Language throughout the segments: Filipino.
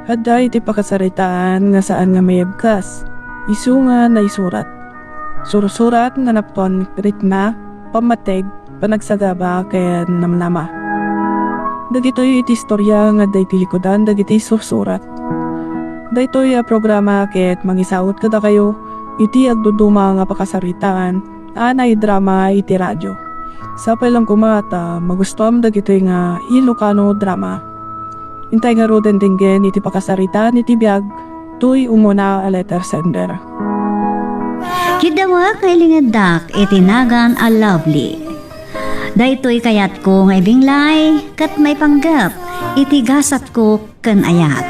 Adda iti pakasaritaan nga saan nga mayabkas. Isu nga na isurat. Surusurat nga napon ritma, pamateg, panagsagaba kaya namnama. Dagitoy iti istorya nga dayti likodan dagiti susurat. Daytoy a programa ket mangisaot kada kayo iti agduduma nga pakasaritaan anay drama iti radyo. Sapay lang kumata magustuhan dagitoy nga Ilocano drama. Intay nga roden dinggen iti pakasaritaan iti biag tuy umuna a letter sender. Kidawa kay lingadak itinagan a lovely. Daytoy kayat ko nga ibinglay kat may panggap iti gasat ko ken ayat.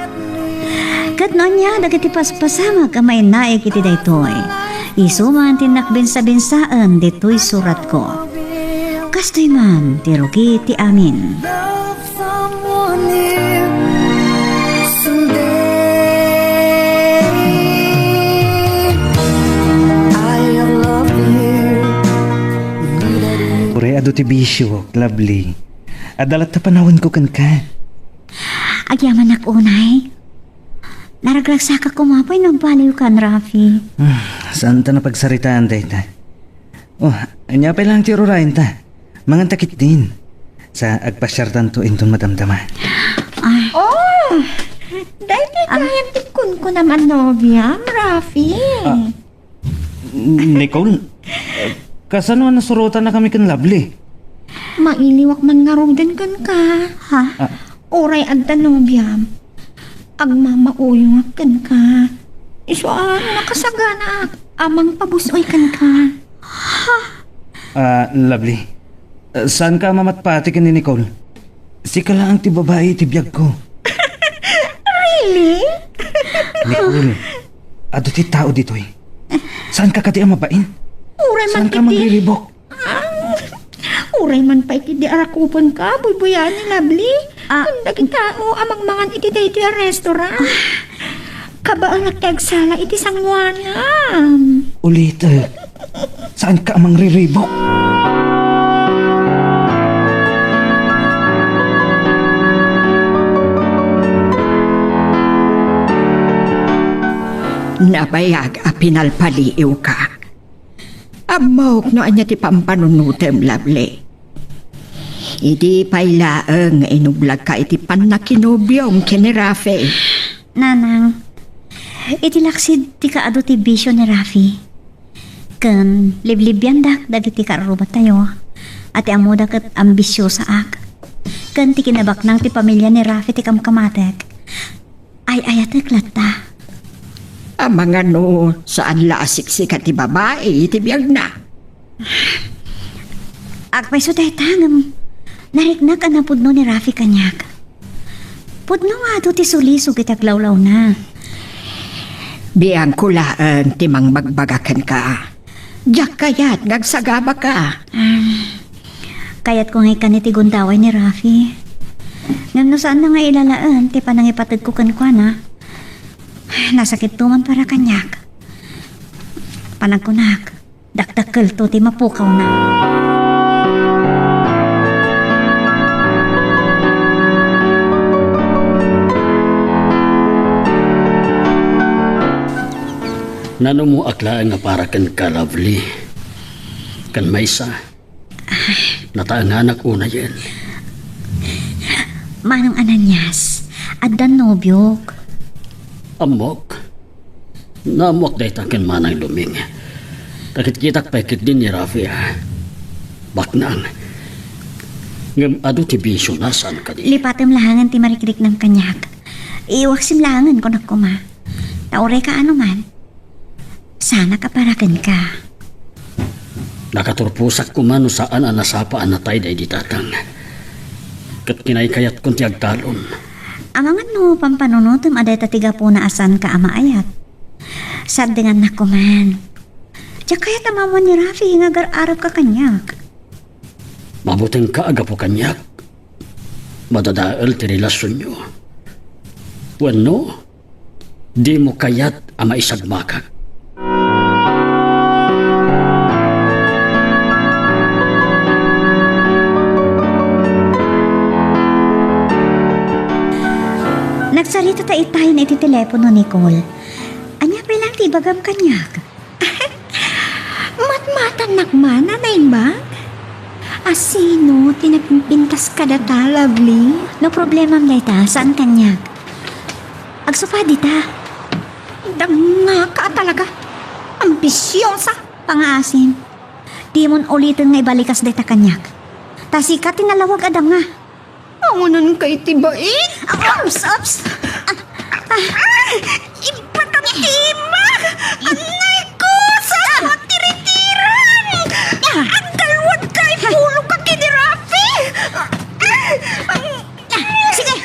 Kat noon niya dagiti paspasama ka may naik iti daytoy. Isuman tinakbin sa binsaan ditoy surat ko. Kastoy man tirugi ti amin. Ure ado ti bisyo, lovely. Adalat ta panawin ko kan ka. Agyaman ak unay. Naragragsa ka kumapoy nagbaliw kan, Rafi. Saan ta napagsaritaan dayta? Oh, anya pa lang ti rurain ta. Mangan takit din. Sa agpasyartan to inton madamdama. Ay, Oh! Dahil kaya tikun ko naman nobya, Rafi. Nicole, kasano nasurutan na kami kan lovely? Mailiwak man nga roden kan ka. ha? Oray adda nobya. Agmamauyo kan ka. Iso nakasagana amang pabusoy kan ka. Lovely. Saan ka mamatpati ka ni Nicole? Sika lang ang ti babae ti biyag ko. Really? Nicole, ado ti tao ditoy. Saan ka kati ang mabain? Uray man Saan ka kiti. maglilibok? Uray man pa iti di arakupon ka, bubuyan ni Lovely. Ah. Kanda kita mo amang mangan iti day iti restaurant. Kabaan nagkagsala iti sangwanan. Ulit, saan ka amang riribok? Nabayag a pinalpaliw ka. Amok no anya ti pampanunutem, lovely. Idi pailaeng inublag ka iti panakinubyong kini Rafi. Nanang, itilaksid ti kaado ti bisyo ni Rafi. Ken liblibyan dak dagiti karubat tayo. Ati amuda ket ambisyosa ak. Ken ti kinabak nang ti pamilya ni Rafi ti kamkamatek. Ay ayatek latta. Amang ano, saan lasiksik ti babae iti biyag na. Agpay so day tangam. Nariknak ang napudno ni Rafi kanyak. Pudno nga to ti sulisog iti aglawlaw na. Biyang kulaan ti mang magbagakan ka. Diyak kayat ngagsagaba ka. Kaya't kung ikan iti gundaway ni Rafi. Ngam no saan na nga ilalaan ti panangipatid ko kankwana. Nasakit tuman para kanyak. Panagkunak, dakdakkel to ti mapukaw na. Nano mo aklaan nga para kan ka, lovely. Kan maysa. Nataanganak una yan. Manong Ananias, addan nobyok. Amok. Namok dahi kan manang luming. Takit kitak pekit din ni Rafi, ha? Baknang. Ngam adu ti bisyo nasan ka di. Lipatem lahangan ti marikrik ng kanyak. Iwaksim lahangan ko na kuma. Taure ka ano man. Sana kaparagan ka. Nakaturpusak ko man saan ang nasapaan na tayo dahi di tatang. Kat kinaykayat kong ti agtalon. Amangan no, pampanunutom aday tatiga po na asan ka amaayat. Sabdingan na kuman. Diyak kaya tamaman ni Rafi hingagar-araw ka kanyak. Mabuting ka aga po kanyak. Madadaal ti relasyon nyo. Wano, di mo kayat ama isagmakak. Nagsarita ta itay na iti telepono ni Cole. Anya pa lang ti bagam kanyak. Matmatan nakmana na imbag? Asino, tinagpintas ka data, lovely? No problem, dayta. Saan kanyak? Agsupa dita. Danga ka talaga. Ambisyosa. Pangaasim. Di mon ulitin nga ibalikas dayta kanyak. Tasika tinalawag adang nga. Angunan kay tibait. Ops! Iba kang timag! Anay ko! Sa matiritiran! Ang kalwat kay pulo ka kinirapi! Sige,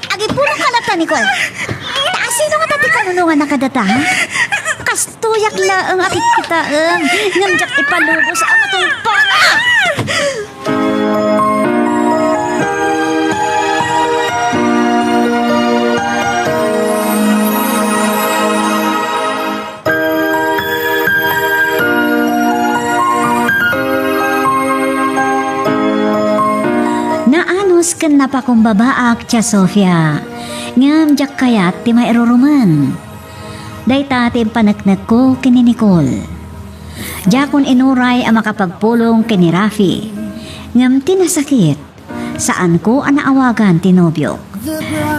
agi puro kalata, Nicole. Sino nga tati kanunungan nakadata, ha? Kastuyak laang akit kitaang. Ngamjak ipalubos ang matulpana. Naanos kan napakumbabaak tya Sofia. Ngam jak kayat ti mairuruman. Dayta ti panaknak ko kini Nicole. Jakon inuray ang makapagpulong kini Rafi. Ngam tinasakit. Saan ko anaawagan ti nobyo.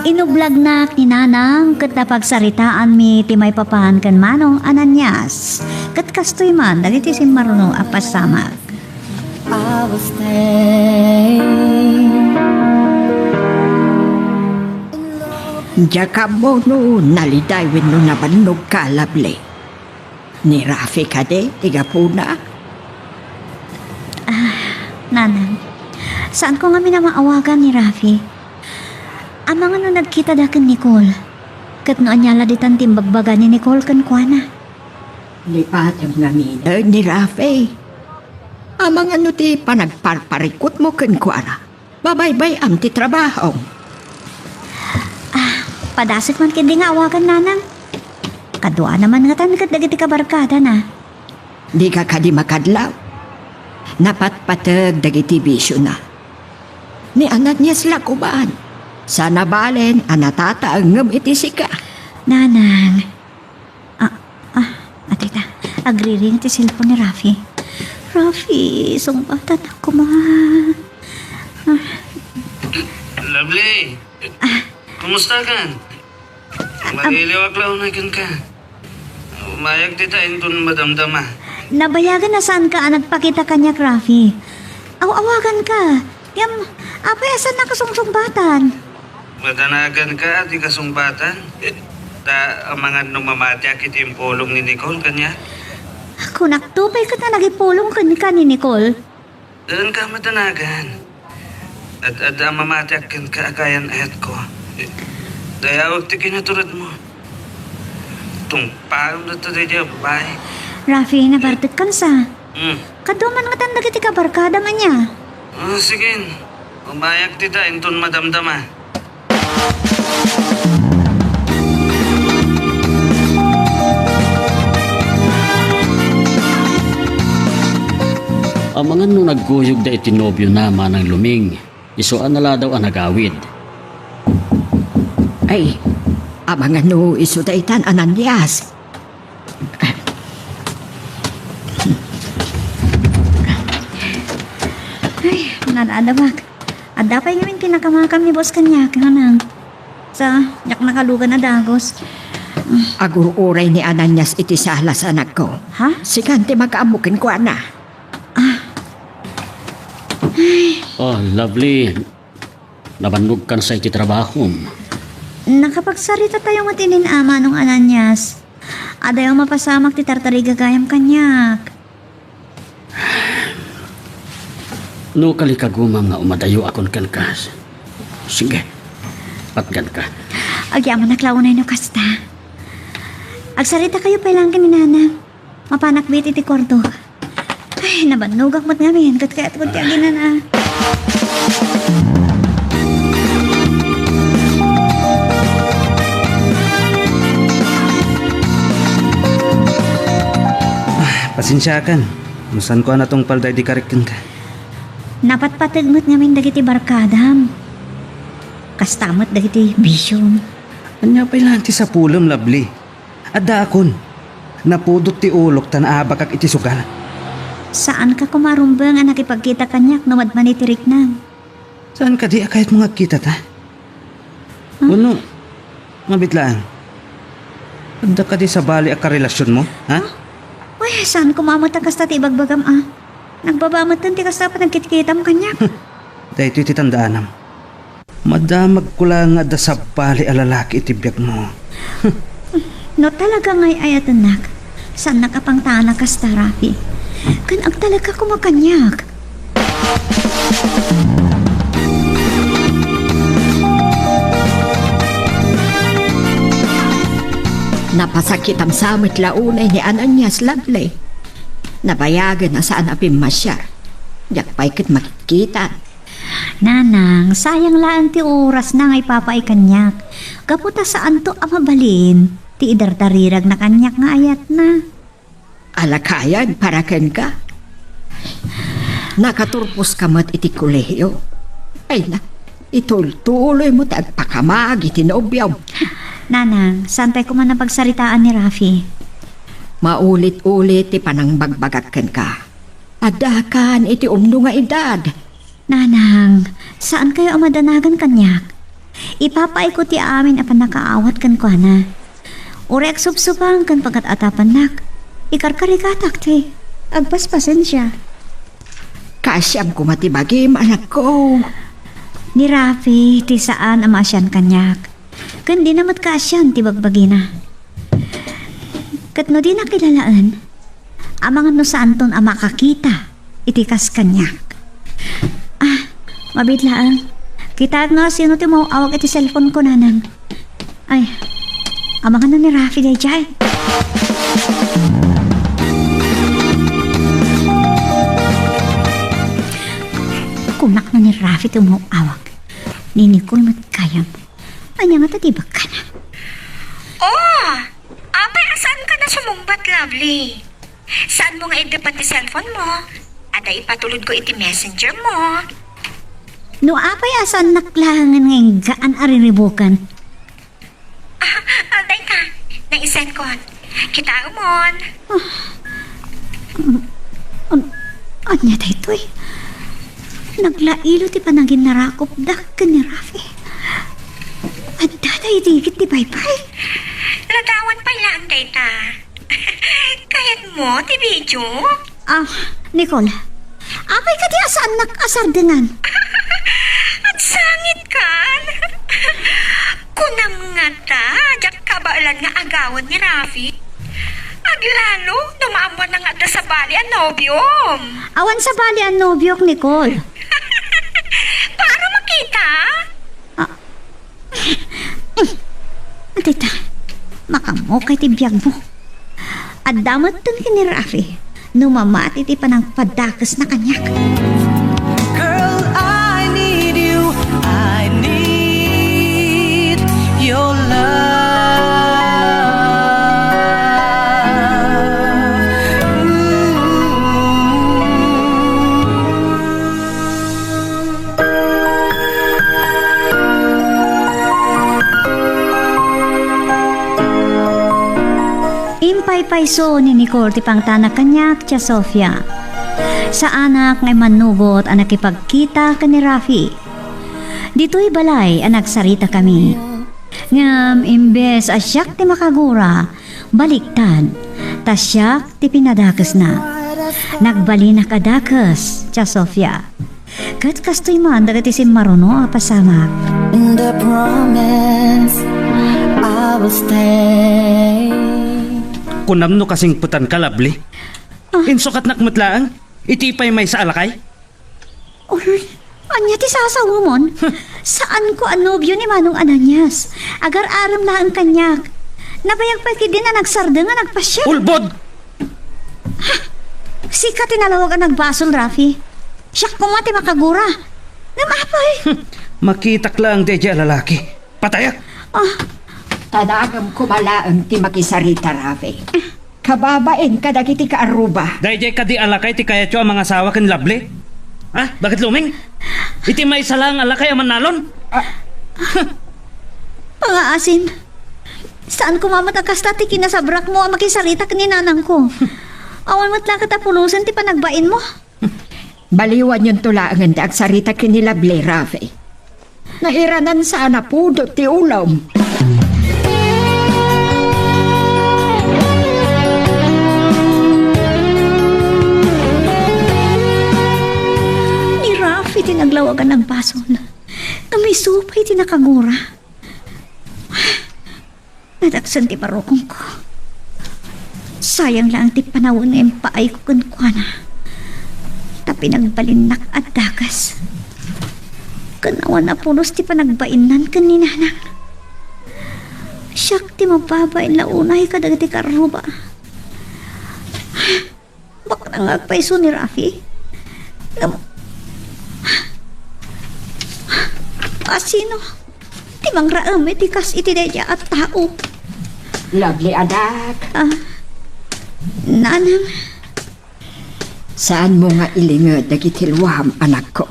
Inublag na ni Nanang kat napagsaritaan mi ti may papahan kan manong Ananias. Kat kastoy man dagiti si marunong apasamag. I will stay. Jaka mo no, nalidaywin no nabanog ka, lovely. Ni Rafi ka de, tiga po na. Nanang, saan ko nga minamaawagan ni Rafi? Amang ano nagkita da kan Nicole? Kat no anyala ditan timbagbaga ni Nicole kan kuana. Lipat ang ngamin. Ni Rafi. Amang ano ti panagparparikot mo kan kuara. Babaybay am ti trabaho. Padasik man kindi nga awagan, Nanang. Kadua naman nga tan kat dagiti kabarkada na. Di ka kadi makadlaw. Napatpatag dagiti bisyo na. Ni anat niya sila kubaan. Sana balen anatata ang ngam iti sika. Nanang. Atita. Agri-ring ti cellphone ni Rafi. Rafi, sumbatan ako man. Lovely! Kumusta ka? Maliliwag lang na ka. Umayag tita intun madamdama. Nabayagan na saan ka nagpakita kanyak, Rafi. Awagan ka. Yam, apay asan na kasungsumbatan? Madanagan ka at ikasumbatan. Ta ang mga numamatyak iti yung pulong ni Nicole kanya. Kung naktupay ka na nagipulong ka ni Nicole. Doon ka madanagan. At ang mamatyak ka akayan ayat ko. Daya huwag ti kinatulad mo. Tungpaw na ito dito, bye. Rafi, nabartik kan sa. Hmm. Kaduman nga tanda kiti kabarkada man niya. Oh, sige. Umayak tita, intun madamdama. Ang mga nung nagkuyog da itinobyo na manang luming, isuan nala daw ang nagawid. Ay, amang ano isudaitan Ananias. Ay, nadadabak. At dapat ngayon kinakamakam ni Boss Kanyak, Nanang. Sa, yak nakalugan na dagos. Agururay ni Ananias iti sala sa anak ko. Ha? Sikante magkaamukin ko na. Oh, lovely. Nabannog kan sa iti trabaho. Nakapagsarita tayo matinin ama nung Ananias. Adayaw mapasamak ti tartariga gayam kanyak. No kalikagumam nga umadayo akon kan kas. Sige, patgan ka. Agyaman naklaw na ino kasta. Agsarita kayo pailang ni Nana. Mapanakbit iti kordo. Ay, nabanugak mo't ngamin. Kat kaya tukod ti aginan ah. Pasensyakan. Musan ko na tong palday di karikin ka. Napatpatagmat ngamin dagiti barkadam. Kastamot dagiti bisyong. Anya pa lang ti sa pulom, Lovely. Adda akon. Napudot ti ulok tan abak iti sugal. Saan ka kumarumbang ang nakipagkita kanyak numadman itirik nang? Saan ka di kahit mga kita ta? Ano? Mabitlaan. Adda ka di sa bali a karelasyon mo, ha? Uy, saan kumamata kasta ti bagbagam Nagbabamatan ti kasta pa nagkitkita mo kanyak. Dahil ito'y titandaanam. Madamag ko lang nga da sa bali a lalaki iti biyak mo. No talaga ngay ayat anak. Saan nakapangtana kasta, Rafi? Kanag talaga kumakanyak. Napasakit ang samit launay ni Ananias Lovely. Nabayagan na saan apim masyar. Yak pa'y kit makikita. Nanang, sayang laan ti oras na ngay papay kanyak. Kaputa saan to amabalin. Ti idartarirag na kanyak nga ayat na. Alakayan para ken ka. Nakaturpos ka mat iti kolehiyo. Ay na, itultuloy mo tagpakamag iti nobyaw. Nanang, saan tayo kuman na pagsaritaan ni Rafi? Maulit-ulit ti panang bagbagaken ka. Adakan iti umno nga edad. Nanang, saan kayo amadanagan kanyak? Ipapay ko ti amin apan nakaawat kan ko na. Urek subsubang kan pagat atapan nak. Ikarkarikatak ti. Agpaspasen siya. Kasyam ko matibagim anak ko. Ni Rafi, ti saan amasyan kanyak. Kan di namat kasyan ti bagbagina. Kat no di nakilalaan, amangan no saan ton ang makakita, itikas kanyak. Mabitlaan. Kita nga sino ti mo awag iti cellphone ko nanang. Ay, amangan na ni Rafi day jay. Kunak na ni Rafi ti mo awag. Ni Nicole matkayam. Anya nga tatibag ka na. Oh! Abay, saan ka na sumumbat, Lovely? Saan mo nga idepat ti cellphone mo? Ada ipatulod ko iti messenger mo. No apay asan naklahangan ngayong gaan ariribukan. Alday ka, naisend ko. Kita umon. Anya dayto eh. Naglailo ti panagin narakop dakkan ni Rafi. At daday digit ti bye-bye. Ladawan pa lang, data. Kayat mo, ti video? Nicole. Apay ka di asaan nakasar dengan. At sangit kan? Kunam nga ta, jak kabaalan nga agawan ni Rafi. Aglalo, numaamwan na nga ta sa bali ang nobyom. Awan sa bali ang nobyok, Nicole. Para makita? Tita, makamukay ti biyag mo. At damat dun ni Rafi, numamati ti panang padakas na kanyak. Girl, I need you. I need your Impay-payso ni Nicole ti pangtanak kanyak tia Sofia. Sa anak ngay manugot ang nakipagkita ka ni Rafi. Dito'y balay ang nagsarita kami. Ngam imbes asyak ti makagura, baliktad, tasyak ti pinadakas na. Nagbali na kadakas tia Sofia. Kat kastoy man dagati si Maruno apasamak. and I promise I will stay. Kunam no kasing putan ka, Lovely. Insukat nakmutlaang, itipay may sa alakay. Anya ti sasawumon? Saan ko ang nobyo ni Manong Ananias? Agar-aram na ang kanyak. Nabayag pa din na nagsarda nga nagpasya. Ulbod! Sika tinalawag ang nagbasol, Rafi. Siyak ko mati makagura. Namapay. Makitak lang deja lalaki. Patayak! Tadagam kumalaan ti makisarita, Rafi. Kababain kadagiti ka aruba. Deja ka di alakay ti kaya ang mga asawa kan Lovely. Ha? Bakit luming? Iti may salang alakay ang manalon? Pangaasin. Saan ko mamatakas ti kinasabrak mo ang makisarita ka ni nanang ko? Awan mo't lang katapulusan ti panagbain mo. Baliwan yung tulaan da agsarita kinilabli, Rafi. Nairanan sana po ti ulam. Ni Rafi tinaglawagan ng baso na may supay tinakagura. Nadaksan ti parokong ko. Sayang lang ti panawon na paay ko kunkwana. Tapi nagbalinak at dakas. Kanawan na pulos ti panagbainan kaninanang. Siyak ti mababain launay kadag ti karuba. Bak na ngagpaiso ni Rafi. Sino? Ti mangraam iti kas iti deja at tao. Lovely anak. Nanang, Saan mo nga ilingod dagitilwam, anak ko?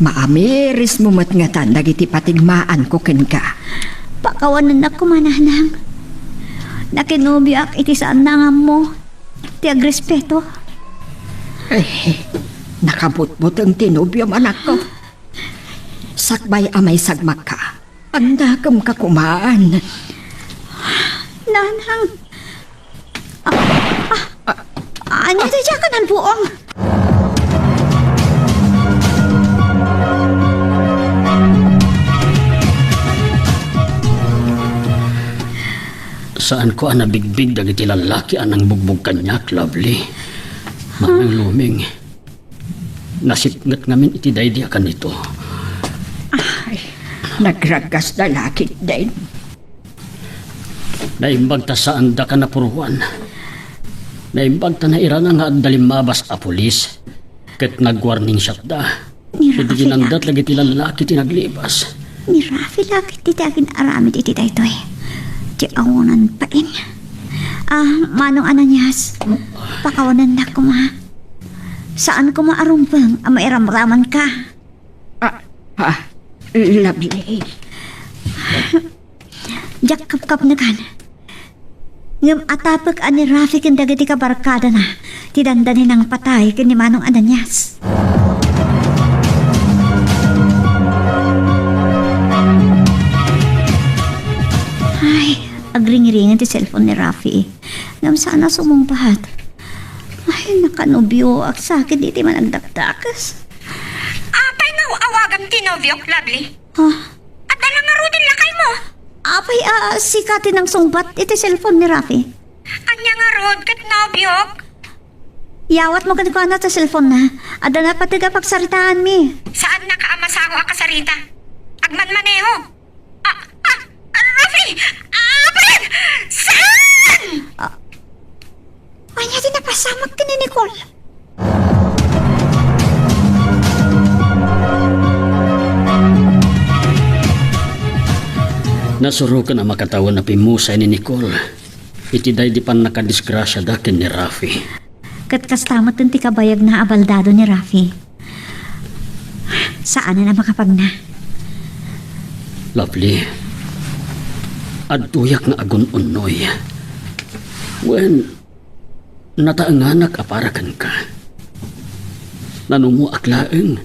Maamiris mo matngatan dagiti patigmaan ko ken ka. pakawanan na kumananang. Nakinubiak iti saan nangam mo. Ti agrespeto. Ay, nakabutbut ang tinubyom, anak ko. Sakbay amay sagmak ka. Ang dagam ka kumaan. Nanang. Anya tayo ka ng buong. Saan ko ang nabigbig dagiti lalaki anang bugbog kanyak, Lovely? Manang luming. Nasipngat ngamin iti daydi akan ito. Ay, nagragas na lakit din. Naimbag ta saan da ka napuruan. Naimbag ta na irana nga at dalimabas a pulis. Ket nag-warning shot da. Hindi ginandat lagi ti lalaki tinaglibas. Ni Rafi lakit iti akin aramid iti daytoy. Di awanan pa in. Manong Ananias, pakawanan na ko ma. Saan ko maarumpang ang mairamraman ka? Lovely. Jak kap na kan. Ngam atapag ani Rafi ken dagiti ka barkada na. Tidandanin ang patay ken ni Manong Ananias. Ay, agring-ringan ti cellphone ni Rafi. Ngam sana sumungpahat. Ay, nakanubyo ak sakit iti man agdakdakas. Apay nga awagam tinobyo, Lovely. At dala nga rudin lakay mo. Apay, sikatin ng sungbat iti cellphone ni Rafi. Anya nga rod kat nobyok. Yawat mo kaniko na ta cellphone na. Ada na pati ka pagsaritaan mi. Saan nakaamasago a kasarita? Agman-maneho. Rafi! Apay! Saan? Anya din napasamag ka ni Nicole. Nasurukan ang makatawan na pimusay ni Nicole. Iti day di pan nakadisgrasya dakin ni Rafi. Kat kastamat ti kabayag na abaldado ni Rafi. Saan na makapagna? Lovely. Adtuyak nga agun unoy. When nataanganak aparakan ka. Nanumo aklaeng.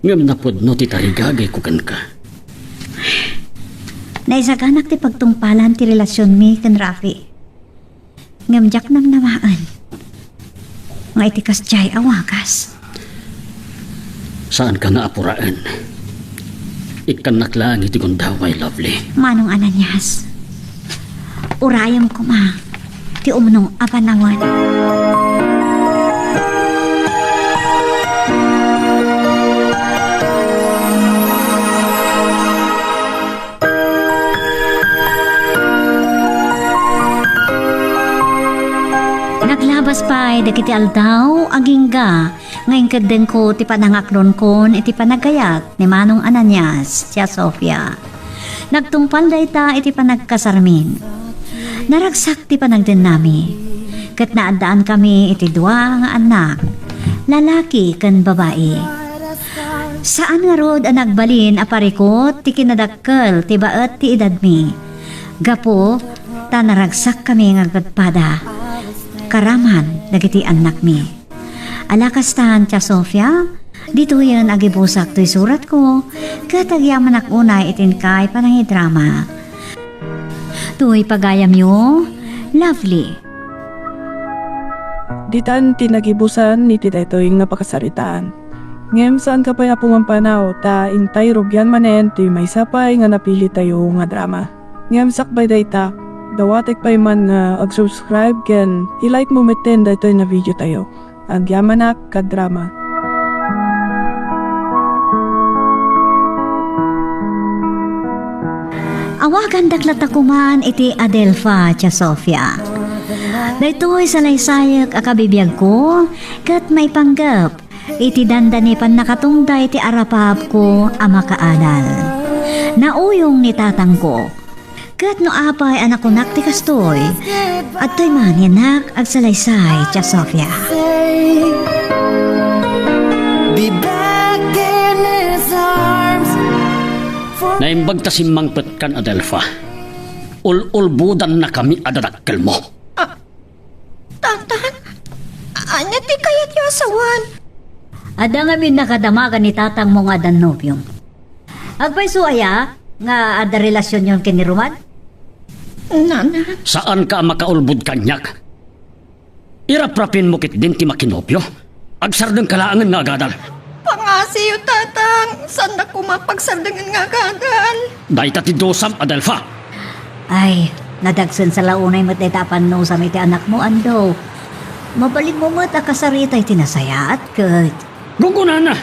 Ngam napodno ti tarigagay ko kan ka. Naisaganak ti pagtungpalan ti relasyon mi kan Rafi. Ngamjak nam namaan. Nga itikas jay awagas. Saan ka nga apuraan? Ikanak lang iti kundaway, Lovely. Manong Ananias. Urayam ko ma. Ti umnong apanawan. Naglabas pa'y dakiti aldaw agingga ngayon kadeng ko ti panangaklon kon iti panagayat ni Manong Ananias siya Sofia. Nagtungpal dayta iti panagkasarmin. Naragsak ti panagdinami. Kat naadaan kami iti dua nga anak, lalaki kan babae. Saan nga rod ang nagbalin aparikot ti kinadakkel ti baet ti edad mi. Gapo, tanaragsak kami ng agpadpada. Karaman, dagiti anak mi. Alakastahan Tia Sofia, dito yan agibusak to'y surat ko, katagyaman unay itinkay panangidrama. To'y pagayam yo, lovely. Ditan tinagibusan ni titaytoy nga pakasaritaan. Ngem saan ka pa pumampanaw ta intay rugyan manen ti may sapay nga napili tayo nga drama. Ngem sakbay dayta, dawatek pa'y man nga ag-subscribe ken i-like mo meten daytoy na video tayo. Agyamanak ka drama. Awagan daklatakuman iti Adelfa Tia Sofia. Daytoy salaysayek akabibiyag ko, kat may panggap, iti dandani pan nakatungday iti arapab ko ama kaadal. Nauyong ni tatang ko, kat no apay anak ko nakti kastoy, at to'y man yanak ag salaysay Tia Sofia. Be back in his arms. Naimbag ta simmangpet kan Adelfa. Ulbudan na kami adadakkel mo. Tatan, anya ti kayat yung asawan? Ada nga min nakadamagan ni tatang mo nga dan nobyong. Agpay suaya, nga ada relasyon yon kini Roman? Nana, Saan ka makaulbud kanyak? Iraprapin mo kit din ti makinopyo. Agsardeng kalaangan nga agadal. pangasiyo tatang, saan na kumapagsandangan nga kadal? Dahita ti dosam Adelfa. Ay, nadagsan sa launay mo't itapan no sa may ti anak mo, ando. Mabalik mo mo't akasaritay tinasayaat, kat. Guguna na.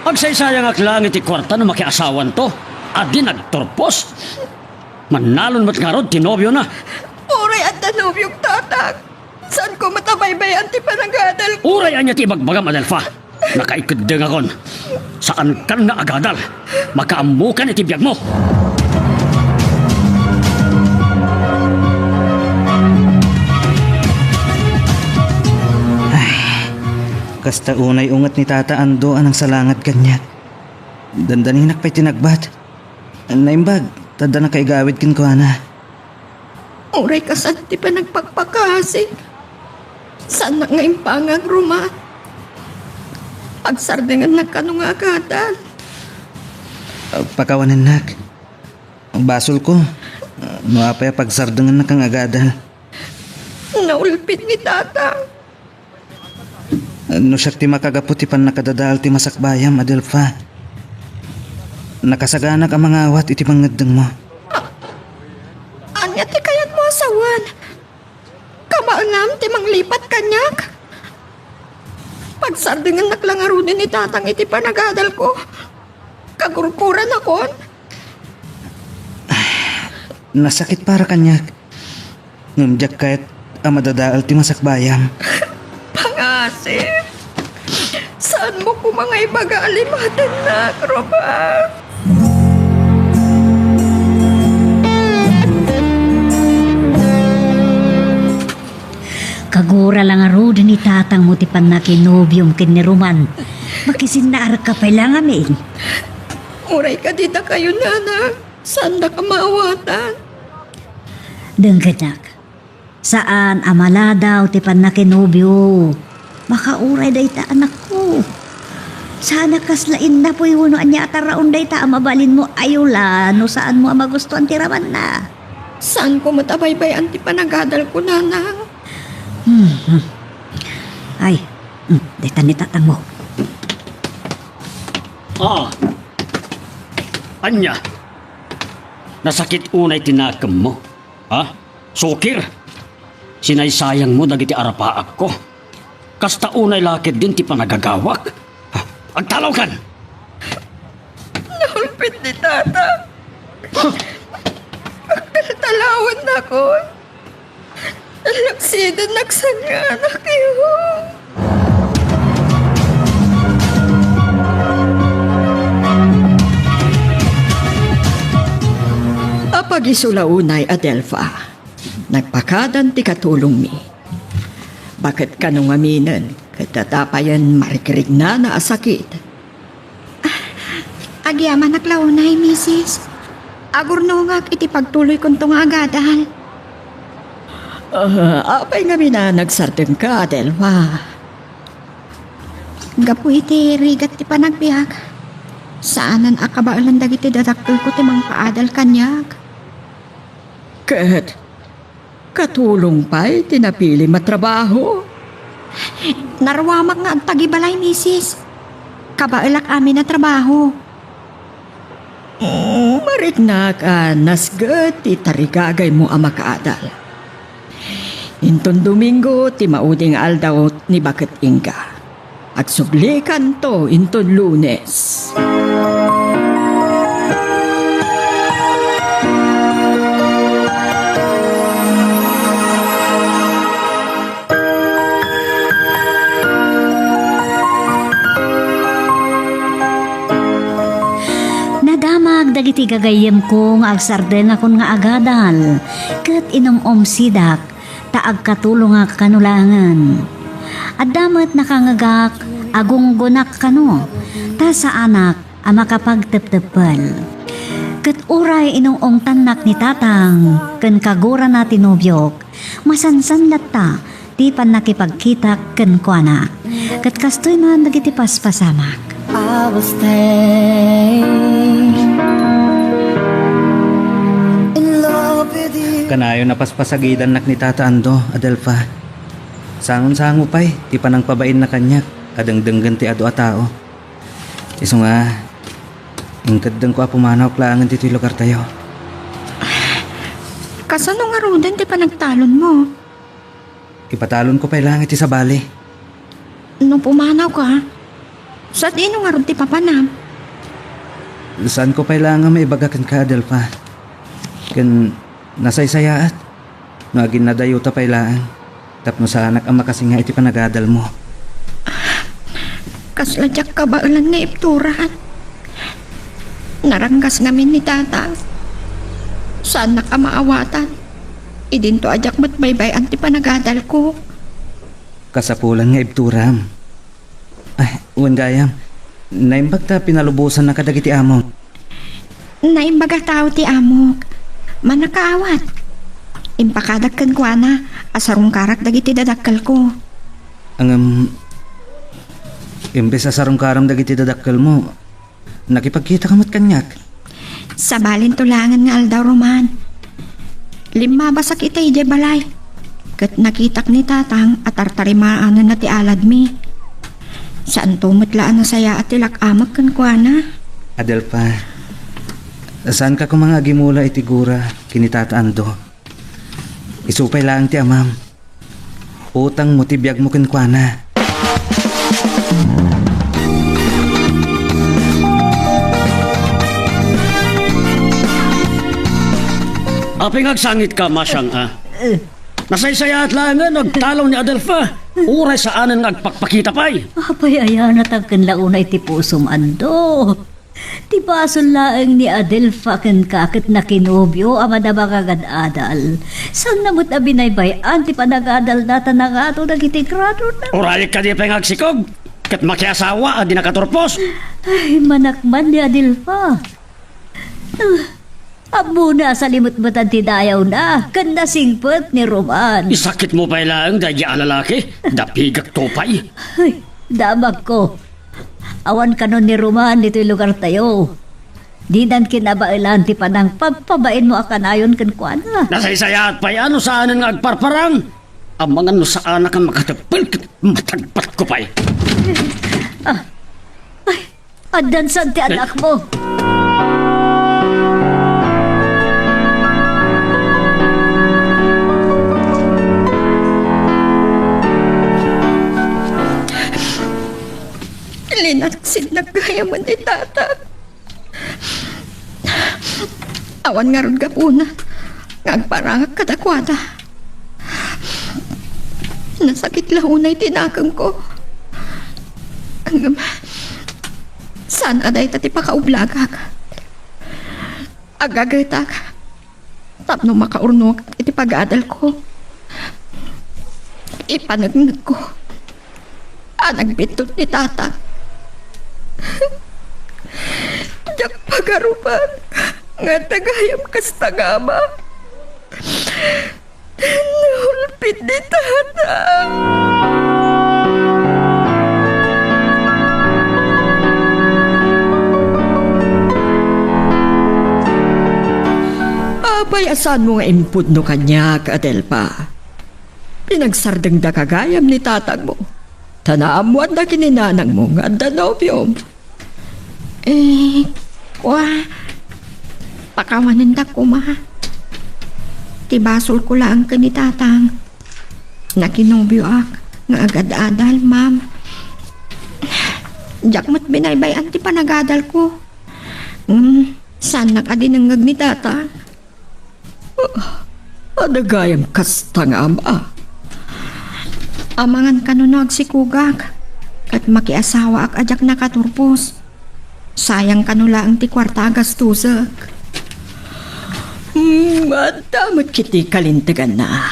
Agsaysayang aklangit ti kwarta na makiasawan to. Adi nagtorpos. Manalon mo't nga rod, tinobyo na. Uray at danubyog tatang, saan ko matabaybayan ti panagadal? Uray anya ti ibagbagam Adelfa. Nakaikudeng akon. Saan kan nga agadal? Makaamukan iti biyag mo. Kasta unay ungat ni Tata Ando anang salangad kanya. Dandaninak pa'y tinagbat. Naimbag, tada na kay gawid kin ko ana. Uray ka saan ti pa nagpagpakasig? Saan na ngayon pangag ruma? Pagsardengan na kanong kadal. Pakawanan nak. Ang basol ko. No apay pagsardangan na kang agadal. Naulpit ni tatang. No siya ti makagaputi pan nakadadal ti masakbayam Adelfa. Nakasaganak ang mga awat iti pangadeng mo. Anya ti kayat mo asawan? Kabaanam ti manglipat kanyak. Pagsardingan naklangarunin ni tatang iti panagadal ko. Kagurkuran akon. Nasakit para kanyak. Ngamjak kahit amadadaal ti masakbayam. Pangasip. Saan mo ko mga ibagalimatan na, Roba? Kagura lang arod ni tatang mo ti pan na kinobyong kini Roman. Makisinar ka pa lang amin. Uray ka dita kayo, nana. Saan na ka maawatan? Dengkenak. Saan amala daw ti pan na kinobyo? Makauray day ta anak ko. Sana kaslain na po yung anya taraon day ta amabalin mo ayula no saan mo magustuhan ti Raman na. Saan ko matabaybay ti panagadal ko, nanang? Ay, day ta ni tatang mo. Anya. Nasakit unay tinakam mo. Ha? Sukir. Sinaysayang mo dagiti arapaak ko. Kasta unay lakit din ti panagagawak. Ha? Agtalaw kan! Naulpit ni tata. Talawan na ko. Nalaksidan nagsanga anak iyo. Apag isulaunay, Adelfa. Nagpakadan ti katulong mi. Bakit ka nung aminan? Katatapayan marikirig na asakit. Agyaman naklaunay, misis. Agurnongak iti pagtuloy kong tunga agadal. Apay nga nagsardeng ka, Adelfa. Gapu iti rigat ti panagbiag. Saanan akabaalan dagiti dadaktul ko ti mang paadal kanyag. Ket, katulong pa'y tinapili matrabaho. Narwamak nga ang tagibalay, misis. Kabailak amin na trabaho. Marit na ka nasgat ti tarigagay mo ang makaadal. Inton Domingo ti mauding aldaw ni Bakit Inga. At suglikan to inton Lunes. Nadamag dagiti gagayem ko nga agsarden akon nga agadal. Ket inom sidak taag katulong nga kanulangan. At damat nakangagak agunggunak kano ta sa anak a makapagteptepal. Ket uray inong tanak ni tatang ken kagura na tinubyok masansanlat ta ti pan nakipagkita ken kuana. Ket kastoy man dagiti paspasamak. I will stay in love with you. Kanayo napaspasagidan nak ni Tata Ando, Adelfa. Sangon-sango pa'y, ti panang pabain na kanyak, kadangdanggan ti ado a tao. Iso nga, ingkadang ko apumanaw klangan ti lugar tayo. Kasano nga rodan ti panagtalon mo? Ipatalon ko pa'y langit ti sa bali. Nung pumanaw ka, sa dino nga ron ti papanam? Saan ko pa'y langan maibagakan ka, Adelfa? Kan nasaysayaat, ngagin na dayo ta pa'y laang. Tapno sa anak ang makasinga iti panagadal mo. Kasladyak kabailan nga ipturan. Naranggas ngamin ni tata. Saan na ka maawatan? Idinto ajak matbaybayan ti panagadal ko. Kasapulan nga ibturam. Ay, uwan gayam. Naimbag ta pinalubusan na kadagiti among. Naimbaga tao ti amok. Manakaawat. Impakadagkan ko na, asarong karak dagiti dadakkal ko. Ang imbes asarong karam dagiti dadakkal mo, nakipagkita ka mat kanyak. Sa balin tulangan nga aldaw Roman. 5 basak itay di balay. Kat nakitak ni tatang at tartarimaan na ti alad mi. Saan to matlaan na saya at tilak amak kan ko na? Adelfa, saan ka kung mga agimula itigura kinitata Ando? Isupay lang ti amam. Utang mo tibiyag mo kenkwana. Aping agsangit ka, Masyang, nasaysaya at langan, nagtalaw ni Adelfa. Uray sa anan nga agpakpakita pa'y. Apay ayan natagkan launay ti pusom ando. Ti basol laeng ni Adelfa ken kakit na kinobyo amadaba kagad-adal. San namot na binaybayan ti panagadal nata na nga ito nagiti grado na. Uray ka di pa'y agsikog. Kat makiasawa, di nakaturpos. Ay, manakman ni Adelfa. Amo na sa limot-matan ti dayaw na. Kan nasingpot ni Roman. Isakit mo pa'y lang dahil alalaki. Dapigak topay. Ay, damag ko. Awan kanon ni Roman dito'y lugar tayo. Di dan kinabailan ti panang pagpabain mo akanayon kan kuana. Nasaysaya at pa'y ano saan nga agparparang. Ang mga no sa anak ang makatapil matagpat ko pa'y. Ay, adan san ti anak mo. Linaksid naggayaman ni tata. Awan nga ron kapuna. Ngagparangak kadakwada. Nasakit lahunay tinakang ko. Hanggang saan aday tati pakaublagak. Agagaytak. Tapno makaurnok iti pag-adal ko. Ipanagnag ko. Nagbitot ni tata. Diyak pagarupan. nga tagayam kasta nga ba? Nahulpit ni tatang. Abayasan mo nga input no kanya, Adelpa. Pinagsardeng da kagayam ni tatang mo. Tanaamuan na kininanang mo nga danobyom. Pakawanan da ko, ma. Tibasol ko lang ka ni tatang. Nakinobyo ak, nga agad-adal, ma'am. Jakmat binaybayan ti panagadal ko. Saan nakadinangag ni tatang? Adagayam kasta nga ama. Amangan kanunog si Kugak at makiasawa ak ajak nakaturpos. Sayang kanula ang ti kwarta gastusak. Madamot kiti kalintigan na.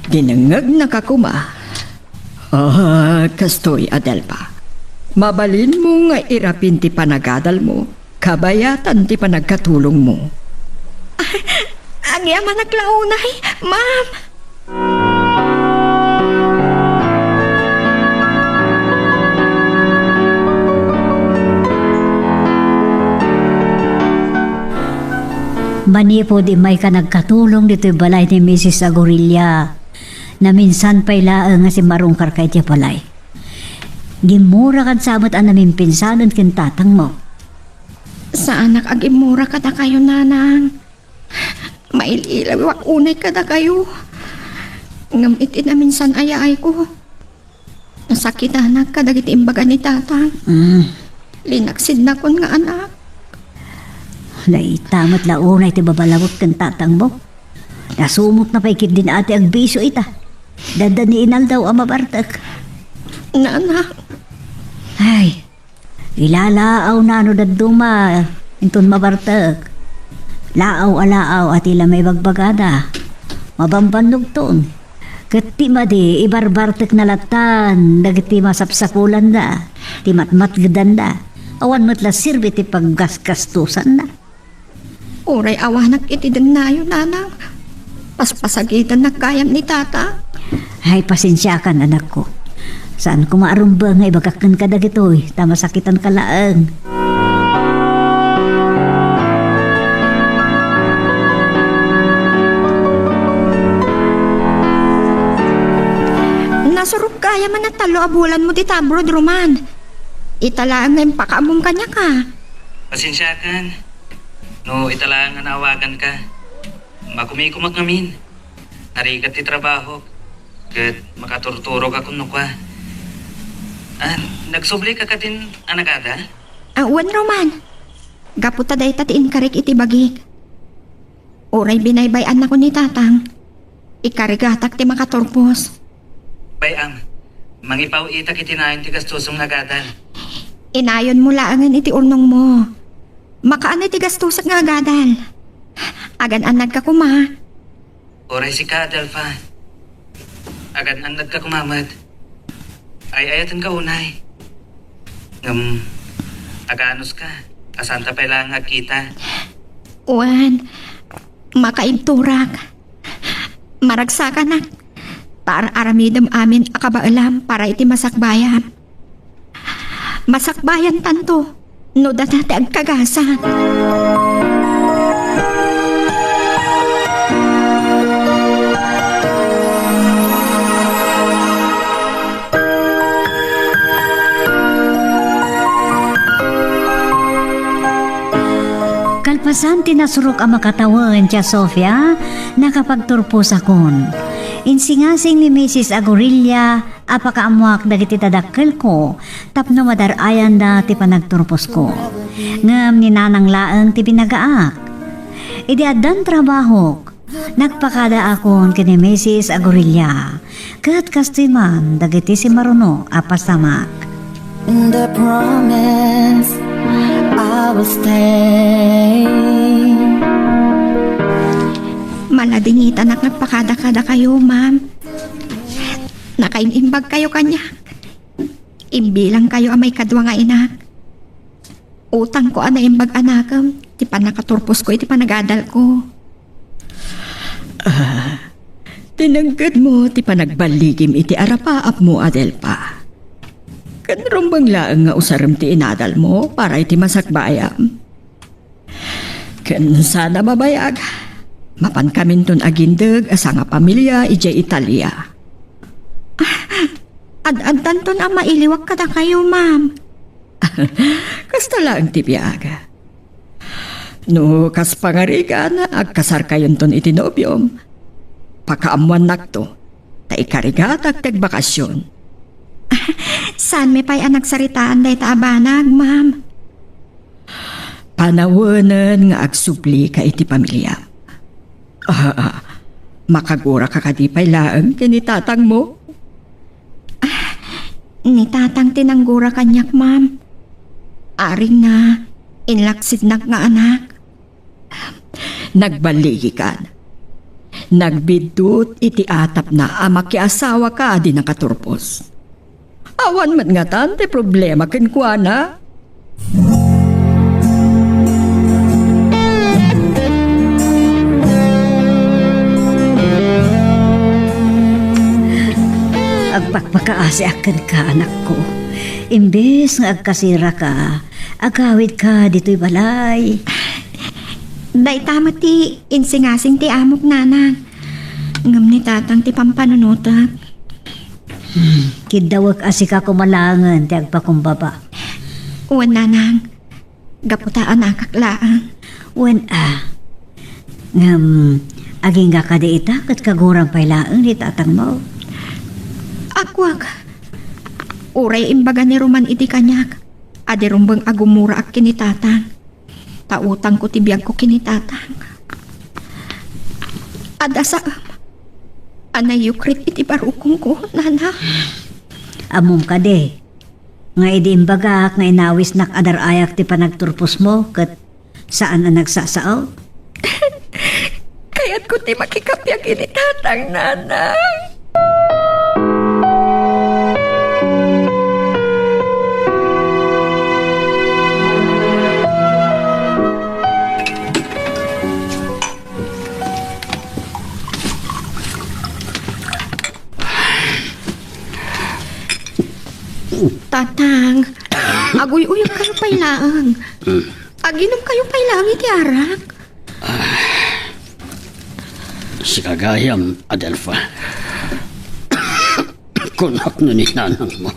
Dinangag na kakuma. Kastoy Adelpa. Mabalin mo nga irapin ti panagadal mo. Kabayatan ti panagkatulong mo. Agyaman naglaunay, ma'am. Manipo di may ka nagkatulong dito'y balay ni Mrs. Agorilla na minsan pa'y laang nga si marungkar kay tiya balay. Gimura kan samot ang namin pinsanan kintatang mo. Sa anak agimura kada kayo, nanang. Maililaw wak unay kada kayo. Ngamitin na minsan ayaay ko. Nasakit anak kadagit imbaga ni tatang. Linaksid na kon nga anak. Tamat launay ti babalawot kan tatang mo. Nasumot na paikit din ate ang biso ita. Dada ni inal daw ang mabartak. Nanak. Ay, ilalaaw na no daduma. Intun mabartak. Laaw-alaaw at ila may bagbagada. Mabambanog ton. Kat ti madi ibarbartak na latan. Dagit ti masapsakulan da. Ti matmatgadan da. Awan matla sirbi ti paggaskastusan na. Uray awanak iti nayo, nanang. Paspasagitan na kayam ni tata. Ay, pasensya ka, anak ko. Saan ko maarumba nga ibagakan ka dagitoy. Tamasakitan ka laang. Nasurup kaya man na talo abulan mo ti tabrod, Roman. Italaan nga yung pakaamong kanya ka. Pasensya kan. No, italang nga naawagan ka. Makumikumak ngamin. Narikat ti trabaho. Kat makaturturo ka kuno ka. Nagsubli ka katin anagada? Wan, Roman. Gaputa day tatiin karik iti bagik. Uray binaybayan na ko ni tatang. Ikarigatak ti makaturpos. Bayam, mangipaw itak itinayon ti gastusong agadan. Inayon mo laangan iti urnong mo. Makaan iti gastusak nga agadal. Agan-anad ka kuma. Oray si ka, Adelfa. Agan-anad ka kumamad. Ay ayatan ka unay. Aganos ka. Asanta pa lang agkita. Wan, makaimturak. Maragsakan na. Para aramidam amin akabaalam para iti masakbayan. Masakbayan tanto. No dati agkagasan. Kalpasan tinasurok ang makatawan tiya Sofia nakapagturpos akon. Insingasing ni Mrs. Agorilla apakaamuak dagiti tadakkel ko tapno madarayan da ti panagturpos ko. Ngam ni nanang laeng ti binagaak. Idi addan trabahok. Nagpakada akon kini Mrs. Agorilla. Kat kastiman dagiti si maruno apasamak. And I promise I will stay. Maladingitan at nagpakada-kada kayo, ma'am. Nakaimimbag kayo kanya. Imbilang kayo ang may kadwa nga inak. Utang ko ana imbag anakam. Ti pa nakaturpos ko, iti pa nagadal ko. Tinanggad mo, ti pa nagbaligim iti arapaap mo, Adelpa. Kanrumbang laang nga usaram ti inadal mo para iti masakbayam. Kan sana mabayag. Mapan kamin ton agindag asa nga pamilya ije Italia. Ad-adan ton ang mailiwag kada kayo, ma'am. Kasta lang ti biyaga. No, kas pangarigan, agkasar kayon ton itinobyom. Pakaamuan nakto, ta ikariga tagtag bakasyon. Saan may pa'y nagsaritaan day taabanag, ma'am? Panawanan nga agsupli ka iti pamilya. Makagura ka kadipay laang kinitatang mo? Ni tatang tinanggura kanyak, ma'am. Aring na, inlaksid nga anak. Nagbaligi ka. Nagbidut iti atap na amakiasawa ka di nakaturpos. Awan man nga tante problema kenkwana. Agpakpakaasi akan ka, anak ko. Imbes nga agkasira ka, agawid ka dito'y balay. Day tama ti insingasing ti amok nanang. Ngam ni tatang ti pampanunutak. Kidawag asi ka kumalangan, ti agpakumbaba. Uwan nanang, gaputaan akaklaan. Wen ngam, aging nga ka di ita, kat kagurang pailaang ni tatang mo. Akwag. Uray imbaga ni Roman iti kanyak. Adi rumbang agumura ak kinitatang. Tautang ko tibiyag ko kinitatang. Adasa anayukrit iti barukong ko, nana. Amom ka de. Nga idi imbagak nga inawis nak adar ayak ti panagturpos mo, kat saan na nagsasaaw? Kaya't ko ti makikapyag kinitatang, nana. Tatang, aguy-uyag kayo pailaang. Aginom kayo pailaang iti arak. Si kagayam, Adelfa. Kunak na ni nanang mo.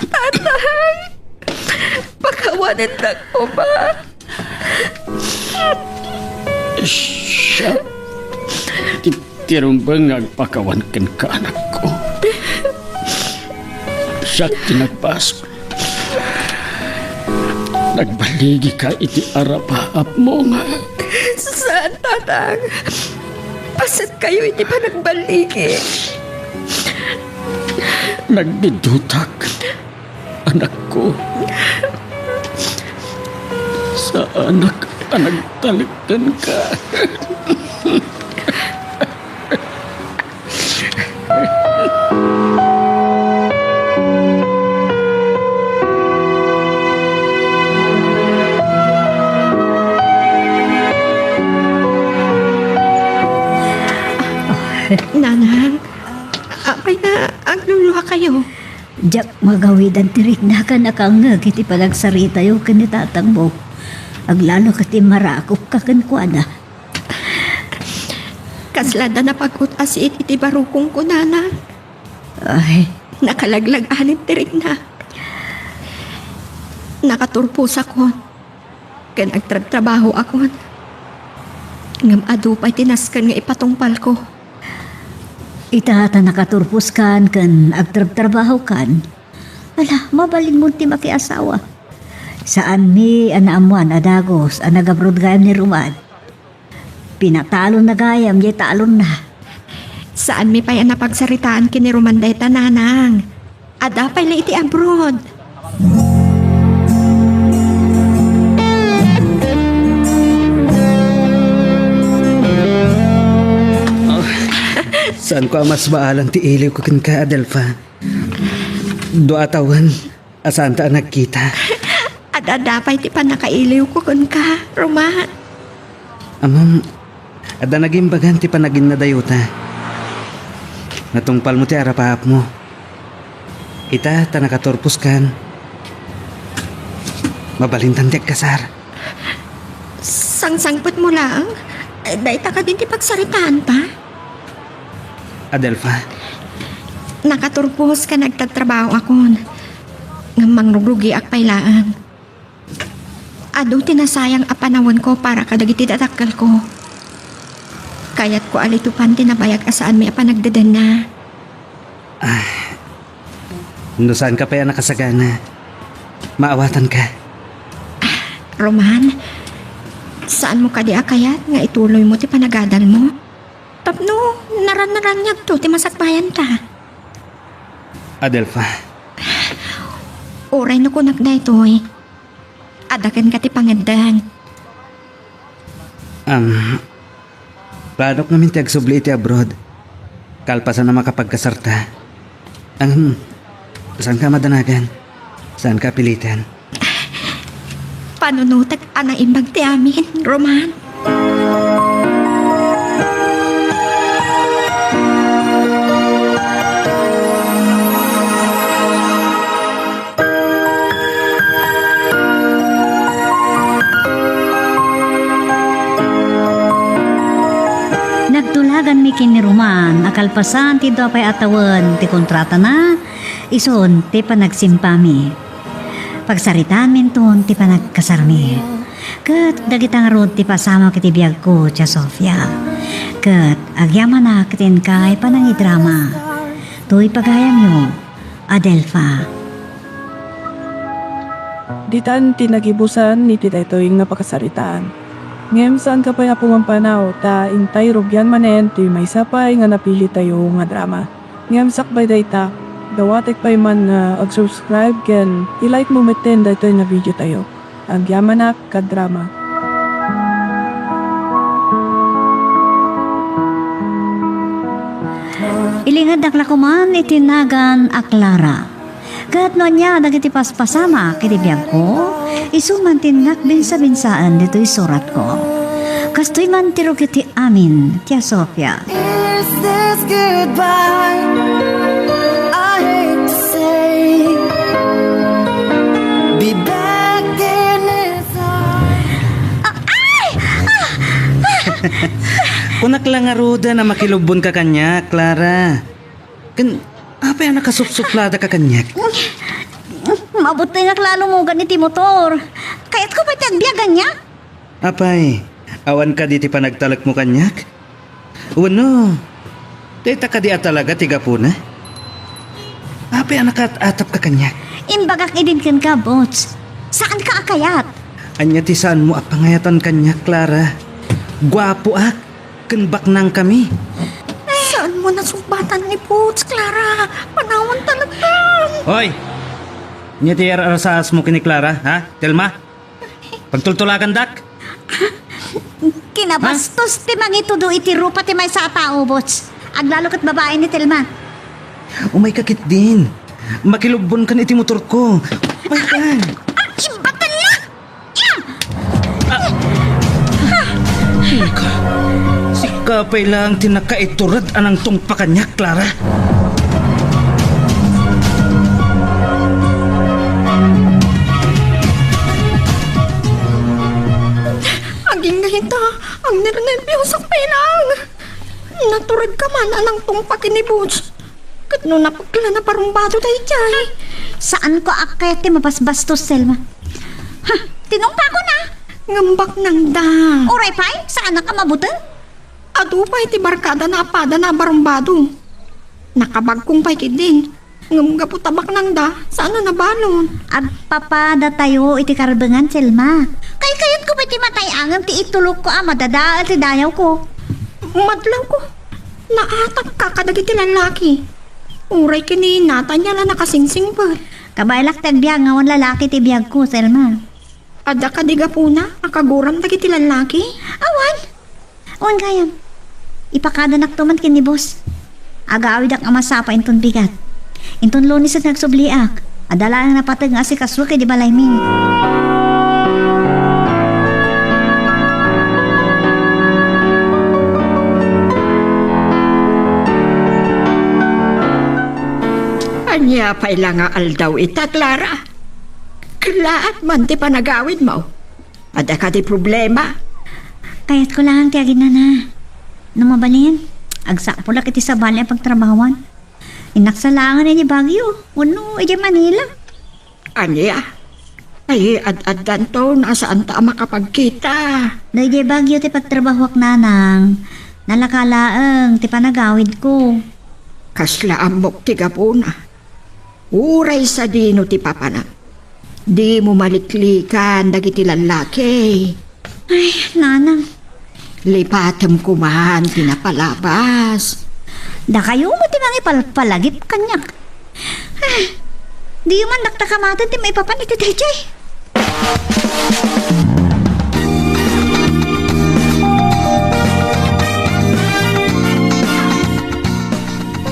Tatang, pakawanan lang ko ba? Siya, tirumbang agpakawan kan ka, anak ko. Siya tinagpas. Nagbaligi ka iti arapaap mo nga. Saan, tatang? Pasat kayo iti pa nagbaligi. Nagbidutak, anak ko. Sa anak nagtalikdan ka. Nanang, apay na agluluha kayo. Jak magawidan tirik na ka nakangag iti panagsarita yung kanitatang mo. Aglalo ka ti marakop ka kankwana. Kaslada na pag-utasit iti barukong ko, nanang. Ay, Nakalaglag anit tirik na. Nakaturpos ako. Kan agtrabaho ako. Ngam adu pa'y tinaskan nga ipatungpal ko. itata nakaturpos kan agtrabaho kan. Ala, mabalin mo ti makiasawa. Saan mi anaamuan adagos anagabrod gayam ni Roman. Pinatalon na gayam, yay talon na. Saan mi pa'y napagsaritaan kini Romanday tananang. Ada pa'y la iti abroad. Saan ko mas baalang ti iliw ko kin ka, Adelfa? Doa tawan, asan ta nagkita? At Adadapay ti pa nakailiw ko kun ka, Roman. Amam, ada naging bagan ti panagin na dayuta. Natungpal mo ti arapahap mo. Ita ta nakatorpus kan. Mabalintan ti kasar. Sangsangpot mo lang. Dahil ka din ti pagsaritaan pa. Adelfa, Nakaturpos ka nagtatrabaho akon. Nga mangrugrugi ak pailaan. Ado tinasayang apanawon ko para kadagiti datakal ko. Kaya't ko alitupan tinabayag asaan may apanagdadan na. no saan ka pa yan nakasagana? Maawatan ka. Roman, saan mo ka di akayat nga ituloy mo ti panagadal mo? Tapno, naran-naranyag to ti masakbayan ta. Adelfa, Oray no kunak na ito'y. Adakan ka ti pangadang. planok namin ti agsubli iti abroad. Kalpasan na makapagkasarta. Saan ka madanagan? Saan ka pilitan? Panunutag anang imbag ti amin, Roman. Nagtulagan mi kini Roman, akalpasan ti do pay atawan ti kontrata na, ison ti panagsimpami. Pagsaritaan minton ti panagkasarmi. Kat dagitang rod ti pasama kiti biyag ko, Tia Sofia. Kat agyaman na kitin kay panangidrama. Tuy pagayam yo, Adelfa. Ditan tinagibusan ni titaytoy nga pakasaritaan. Ngem saan ka pa nga pumampanaw ta intay rugyan manen ti may sapay nga napili tayo nga drama. Ngem sakbay dayta, dawatek pa'y man nga ag-subscribe ken i-like mo meten daytoy na video tayo. Agyamanak ka drama. Ilingad naklakuman itinagan aklara. Kat no niya dagiti paspasama kiti biyag ko, isuman tinak binsa-binsaan dito'y surat ko. Kastoy man tiro kiti amin, Tia Sofia. Is this goodbye? I hate to say, be back in his Kunak lang nga ruda na makilubon ka kanya, Clara. Apa yan nakasupsuplada ka kanyak? Mabuti nga klalo mo ganiti motor. Kaya't ko pati agbiyagan niya. Apay, awan ka diti panagtalak mo kanyak? Wano, dita ka di talaga tiga po na? Apay yan nakatatap ka kanyak? Imbagak idinkan ka, bots. Saan ka akayat? Anya ti saan mo apangayatan kanyak, Clara? Gwapo ak, kanbak nang kami. Saan mo nasumbatan ni Poots, Clara? Panawan talaga. Hoy! Nya ti arasas mo kini Clara, ha? Telma? Pagtultulakan dak? Kinabastos ti mangitudo iti rupa ti may sa tao, bots. Aglalo kat babae ni Telma. Umay kakit din. Makilubon kan iti motor ko. May kan. Imbatan niya! Si kapay lang tinakaiturad anang tungpa kanya, Clara. Aging gahita, ang nirnervyos ang pilang. Naturad ka man anang tungpak ni Boots. Kat no napagkala na parumbado tayo dyan. Saan ko akayat ti mapasbastos, Selma? Ha, tinumpa ko na. Ngambak nang da. Oray pay, saan na ka mabuti? Ado pa iti barkada na apada na barumbado. Nakabagkong pay din. Ngamgapo tabak nang da, saan na nabalon? Agpapada tayo iti karbengan, Selma. Kayat ko pati matayangam ti itulog ko madada at dayaw ko. Madlaw ko. Naatag ka kadagiti lalaki. Uray kini nata niya na nakasingsing pa. Kabaylak tagbiag ngawan lalaki ti biyag ko, Selma. Ada ka diga po na, akaguram dagiti lalaki. Awan. Awan kayam. Ipakadanak tuman kini boss. Agawid ang amasapa inton bigat. Inton lunis at nagsubliak. Adala ang napatag nga si kaswa kay di balay min. Yapay lang nga aldaw ita, Clara. Klaat man ti panagawid mo. Ada ka di problema. Kayat ko lang tiyagin na. Numabalin, agsa po lang iti sa bali ang pagtrabawan. Inaksalangan ni Baguio. Uno, iti Manila. Anya, ay ad-adan to nasaan ta makapagkita. Dahil Baguio ti pagtrabahwak nanang. Nalakalaang ti panagawid ko. Kasla amok ti gapuna. Uray sa dino ti papana. Di mo maliklikan dagiti lalaki. Ay, nanang. Lipatem kumahan pinapalabas. Da kayo mo ti mga ipalpalagip kanyak. Ay, di man naktakamatan ti may papanit ti DJ.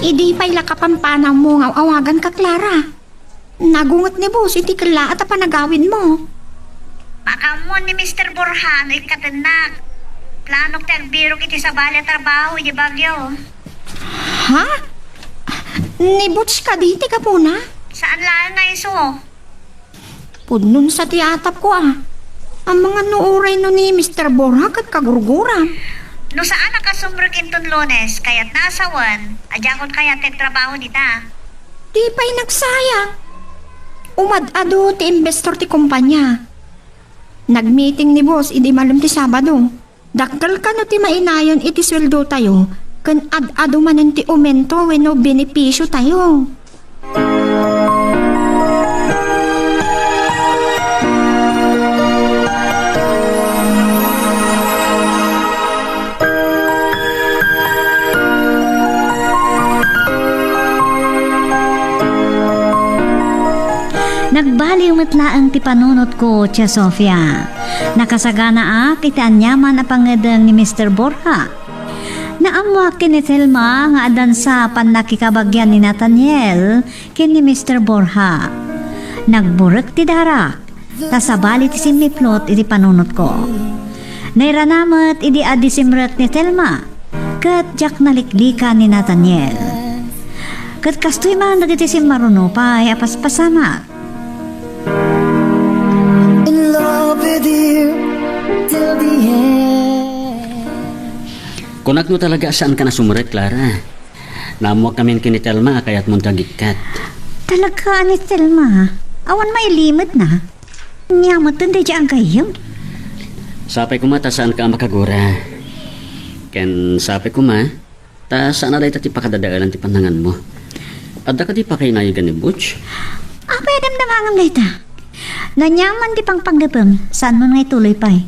Idi pa'y lakapampanaw mo nga awagan ka, Clara. Nagungot ni boss, iti kala at panagawin mo. Baka mo ni Mr. Borja, no ikatanak. Planok tagbiro kiti sa bali trabaho, di Bagyo. Ha? Ni Butch ka diti ka po na? Saan lang nga iso? Pudnon sa tiyatap ko Ang mga nuuray no ni Mr. Borja kat kagurguram. No saan nakasumrag inton Lunes, kaya't nasawan, adyakot kaya trabaho nita. Di pa'y nagsayang. Umad-ado ti investor ti kumpanya. Nag-meeting ni boss, idi malam ti Sabado. Dakkel ka no ti mainayon iti sweldo tayo, kan ad-ado manen ti aumento wenno benepisyo tayo. Nagbaliw matlaang ti panunot ko, Tia Sofia. Nakasagana iti anyaman a pangadang ni Mr. Borja. Naamwak kin ni Thelma nga adan sa panakikabagyan ni Nathaniel kin ni Mr. Borja. Nagburek ti darak, tasabali ti simiplot iti panunot ko. Nairanamat iti adisimrek ni Thelma, kat jak naliklikan ni Nathaniel. Kat kastoy man nagiti si Maruno pa ay apaspasamak. In love with you till the end. Kunak mo talaga saan ka na sumuret, Clara. Namuak kami kini Telma kaya't mong tagikat. Talaga ni Thelma, awan may limit na. Nyamot din di ang kayong. Sapay ko ma, ta saan ka makagura. Ken sapay ko ma, ta saan na dahi ti pakadadaalan ti panangan mo. Adda ka di pa kayo nayigan ni Butch? Apay damdamangan dayta. Nanyaman di pang panggapam, saan mo ngay tuloy pa eh.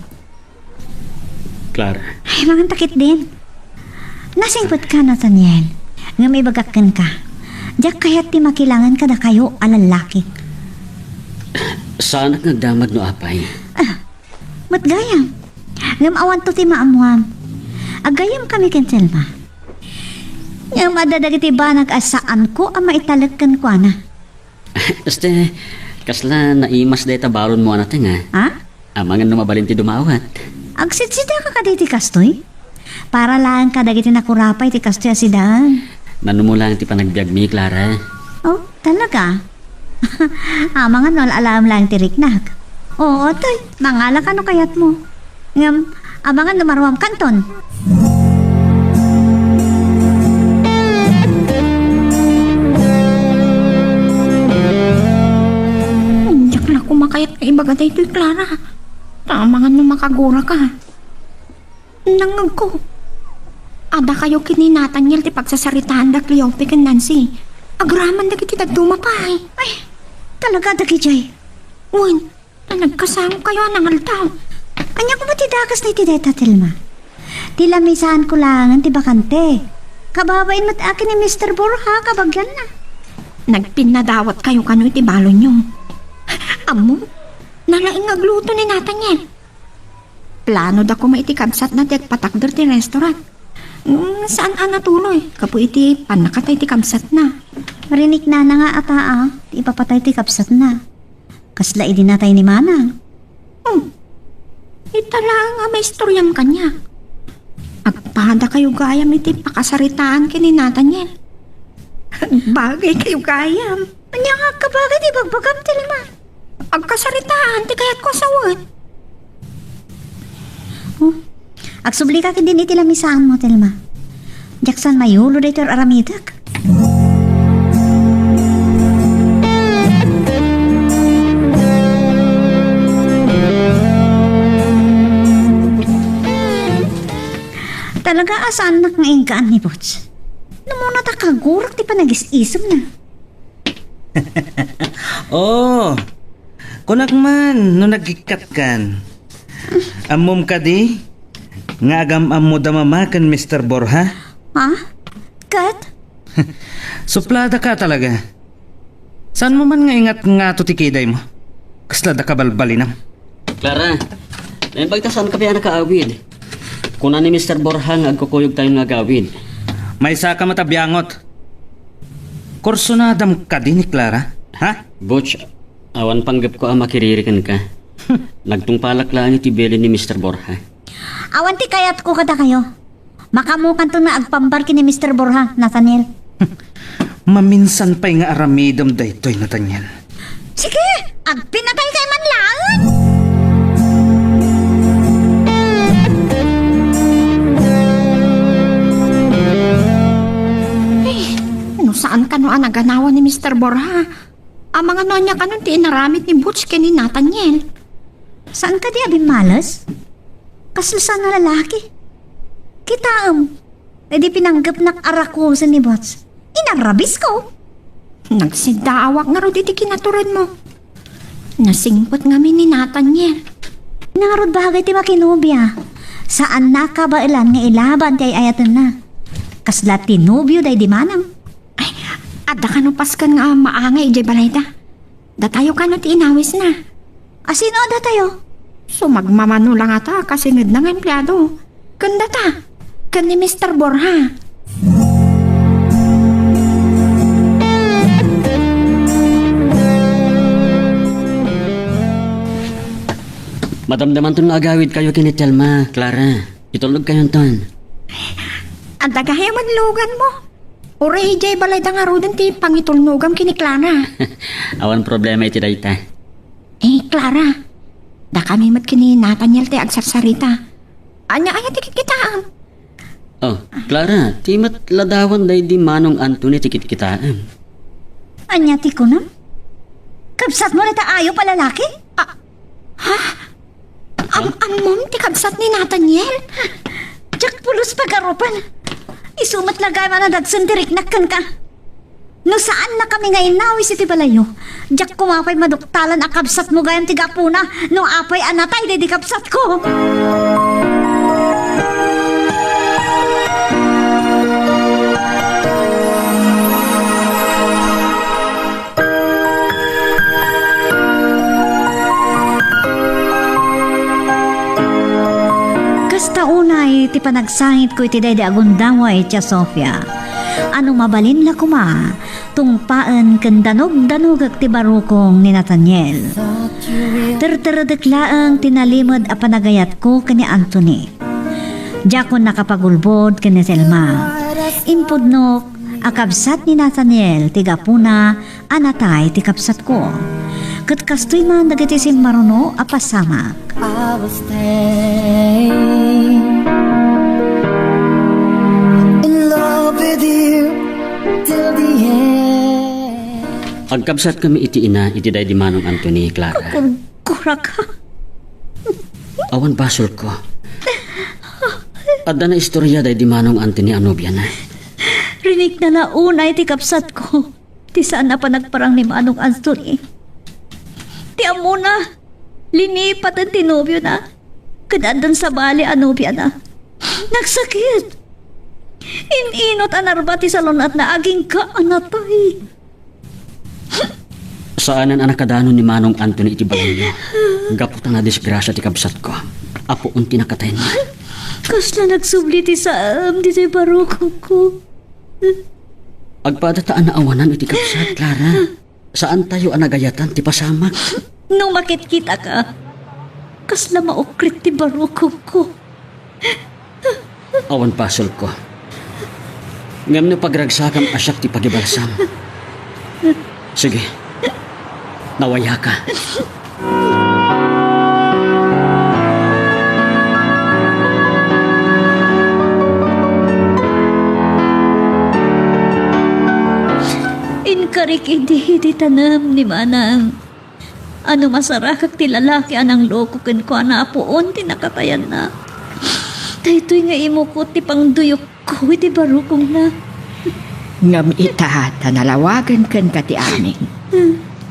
Clara, Ay, mga takit din. Nasingpot ka, Nathaniel. Nga may bagakan ka. Diyak kaya't ti makilangan ka na kayo alalaki. saan at nagdamag no apay? Matgayam. Ngam awan to ti maamuam. Agayam kami ken Selma. Ngam adadag iti ba nag-asaan ko ang maitalagkan ko na. Este, kasla naimas dahi tabaron mo natin nga. Ha? Amangan numabalin ti dumawat. Agsitsida ka kaditi kastoy? Para lang ka dagiti nakurapay ti kastoy asidaan. Nanumulang ti panagbiag mi, Clara. Oh, talaga? Mga nol alam lang ti riknak. Oo, toy. Mangala ka no kayat mo. Ngam, abangan numarwam kanton. Diyak na kumakayat ka ibaga tayo ito'y Clara. Tamangan nung makagura ka. Nangag ko. Ada kayo kininatan niya ti pagsasaritaan da Cleope kan Nancy. Agraman da kiti dagdumapay. Ay, talaga dagi jay. Uwan, nagkasama kayo ng altaw. Kanya ko ba ti dakas na iti deta, Telma? Tilamisahan ko lang ti bakante. Kababain mo't akin ni Mr. Borja, kabagyan na. Nagpinadawat kayo kano iti balon nyo. Amo, nalaing agluto ni Nathaniel. Plano da ko maitikabsat na ti agpatakder ti restaurant. Saan natuloy? Kapo iti panakatay ti kabsat na. Marinik na nga ata ti ipapatay ti kapsat na. Kasla idinatay ni Manang. Itala nga may istoryam kanya. Agpada kayo gayam iti pakasaritaan kini Nathaniel. Bagay kayo gayam. Anya nga ka bagay di bagbagam Telma. Agkasaritaan, ti kayat ko sawat. Agsubli ka din iti lamisaan mo Telma. Jaksan mayulo da ito aramidak. Talaga asaan nak ngayon kaan ni Bots? Namuna ta kagurak ti pa nagis-isip na. Oh, kunak man, no nagikat kan. Amom ka di? Nga agam amo damama kan Mr. Borja? Ha? Kat? Suplada ka talaga. Saan mo man nga ingat nga to tikiday mo? Kaslada ka balbalinam. Clara, may pagtasan ka pa nakaawid. Kuna ni Mr. Borja nga agkukuyog tayo nga gawin. May saka matabyangot. Kurso na adam ka di ni Clara? Ha? Butch, awan panggap ko ang makiririkan ka. Nagtungpalak lang iti beli ni Mr. Borja. Awan ti kayat ko kada kayo. Makamukan to na agpambarki ni Mr. Borja, Nathaniel. Maminsan pa'y nga aramidam daytoy Nathaniel. Sige, agpinatay kay man lang. Ano saan ka no naganawa ni Mr. Borja? Ang mga nonya ka nun ti inaramit ni Butch kay ni Nathaniel. Saan ka di abing malas? Kaslasan na lalaki. Kitaam. E di pinanggap nak arakusan ni Bots. Inarabis ko. Nagsidawak nga ro di kinaturan mo. Nasingpot nga ni Nathaniel. Nangarod bagay ti makinubya. Saan nakabailan nga ilaban ti ayatan na. Kasla tinubyo day di manang. Ay, adda ka no paskan nga maangay ijay balayda. Datayo ka no ti inawis na. Asino ada tayo? So magmamano lang ata kasinod ng empleyado. Kanda ta. Kan ni Mr. Borja. Madamdaman to nga agawid kayo kini Telma, Clara. Itulog kayo ton. Ang dagaya manlugan mo. Ure ijay balayda nga ro din ti pangitulnugam kini Clara. Awan problema iti dayta. Clara. Da kami mat kini Nathaniel ti agsarsarita. Anya ti kikitaan. Oh, Clara, timat ladawan day di manong Anthony ti kitkitaan. Anya ti ko nun? Kabsat mo na taayo palalaki? Mom, ti kabsat ni Nathaniel. Jack pulos pagarupan. Isumat lagay man na dagsundirik nakkan ka. No saan na kami ngayon nawis iti balayo? Jack kumapay maduktalan akabsat mo gayan tiga puna. No apay anatay di kapsat ko. Kasta unay ti panagsangit ko iti daydi agundaway tia Sofia. Ano mabalin la kuma, tungpaan ken danog-danogag ti barukong ni Nathaniel. Terteredeklaang tinalimod a panagayat ko kani Anthony. Diakon nakapagulbod kani Selma. Impudnok akabsat ni Nathaniel ti gapuna anatay ti kapsat ko. Ket kastoy man dagiti simmaruno a pasamak. I will stay in love with you till the end. Agkabsat kami iti ina iti day di manong Anthony, Clara. Kurak ka. Awan basol ko. Adda na istorya day di manong Anthony anobya na. Rinig na launay ti kapsat ko. Ti saan na pa nagparang ni Manong Anthony. Ti amo na. Linipat ang tinobyo na. Kadandan sa bali anobya na. Nagsakit. Ininot anarba ti salon at naaging ka anatay. Saanan ang nakadanon ni manong Anthony iti balay Gaputa nga disgrasya ti kabsat ko. Apo unti nakatay niya. Kasla nagsubli ti saam di say barukong ko. Agpadataan na awanan iti kabsat, Clara. Saan tayo anagayatan ti pasamak? Nung makit-kita ka, kasla maukrit ti barukong ko. Awan pasol ko. Ngam na pagragsakam asyak ti pagibalsam. Sige. Nawaya ka. Inkarik hindi tanam ni manang. Ano masarakak ti lalaki anang loko ken ko na poon ti nakatayan na. Daytoy nga imo ko ti pangduyok ko iti barukong na. Ngam ita tanalawagan ken ka ti aming.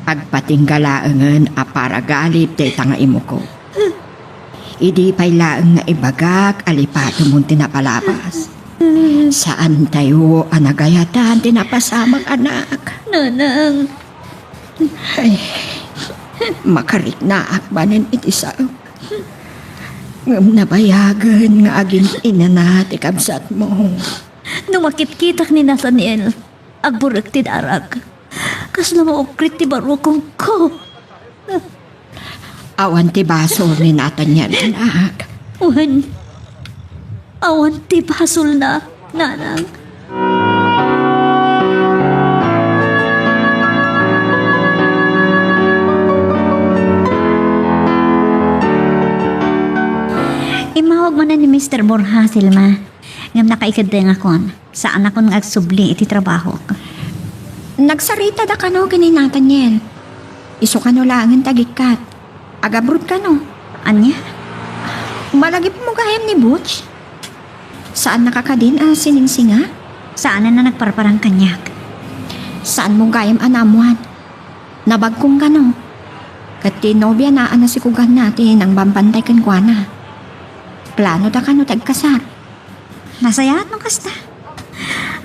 Agpatinggalaangan a para galip ti nga imo ko. Idi pay laeng nga ibagak alipato mong tinapalapas. Saan tayo anagayatan tinapasamang anak? Nanang, Ay, makarik na akbanan iti sao. Ngam nabayagan nga aging ina na ti kabsat mo. nung makitkitak ni Nathaniel, agburek ti darag. Kas na maukrit ti barukong ko. Awan ti baso ni Nathaniel anak. Awan ti basol na, nanang. Imawag mo na ni Mr. Borja, Silma. Ngam nakaikadeng akon. Saan akong agsubli iti trabaho ko. Nagsarita da kano kini Nathaniel. Iso kano langan tagikat. Agabrod kano. Anya? Malagip mo gayam ni Butch. Saan nakakadin ang siningsinga? Saan na nagparparang kanyak? Saan mo gayam anamuan? Nabagkong kano. Kati nobya na ana si kugan natin ang bambantay kan kuana. Plano da kano tagkasar. Nasayat mo kasta.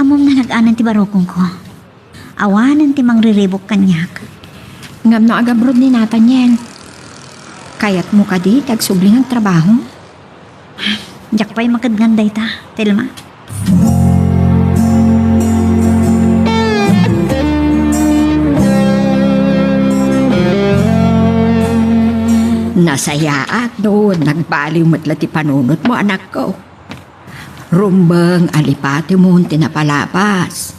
Amom na nag-anan ti barokong ko. Awanan ti mangriribok kanyak. Ngam na agabrod ni Nathaniel. Kayat mo ka di tagsubling ang trabaho? Diyak pa'y makadganday ta, Telma. Nasayaat doon, nagbaliw matla ti panunot mo anak ko. Rumbang alipati mo tinapalapas.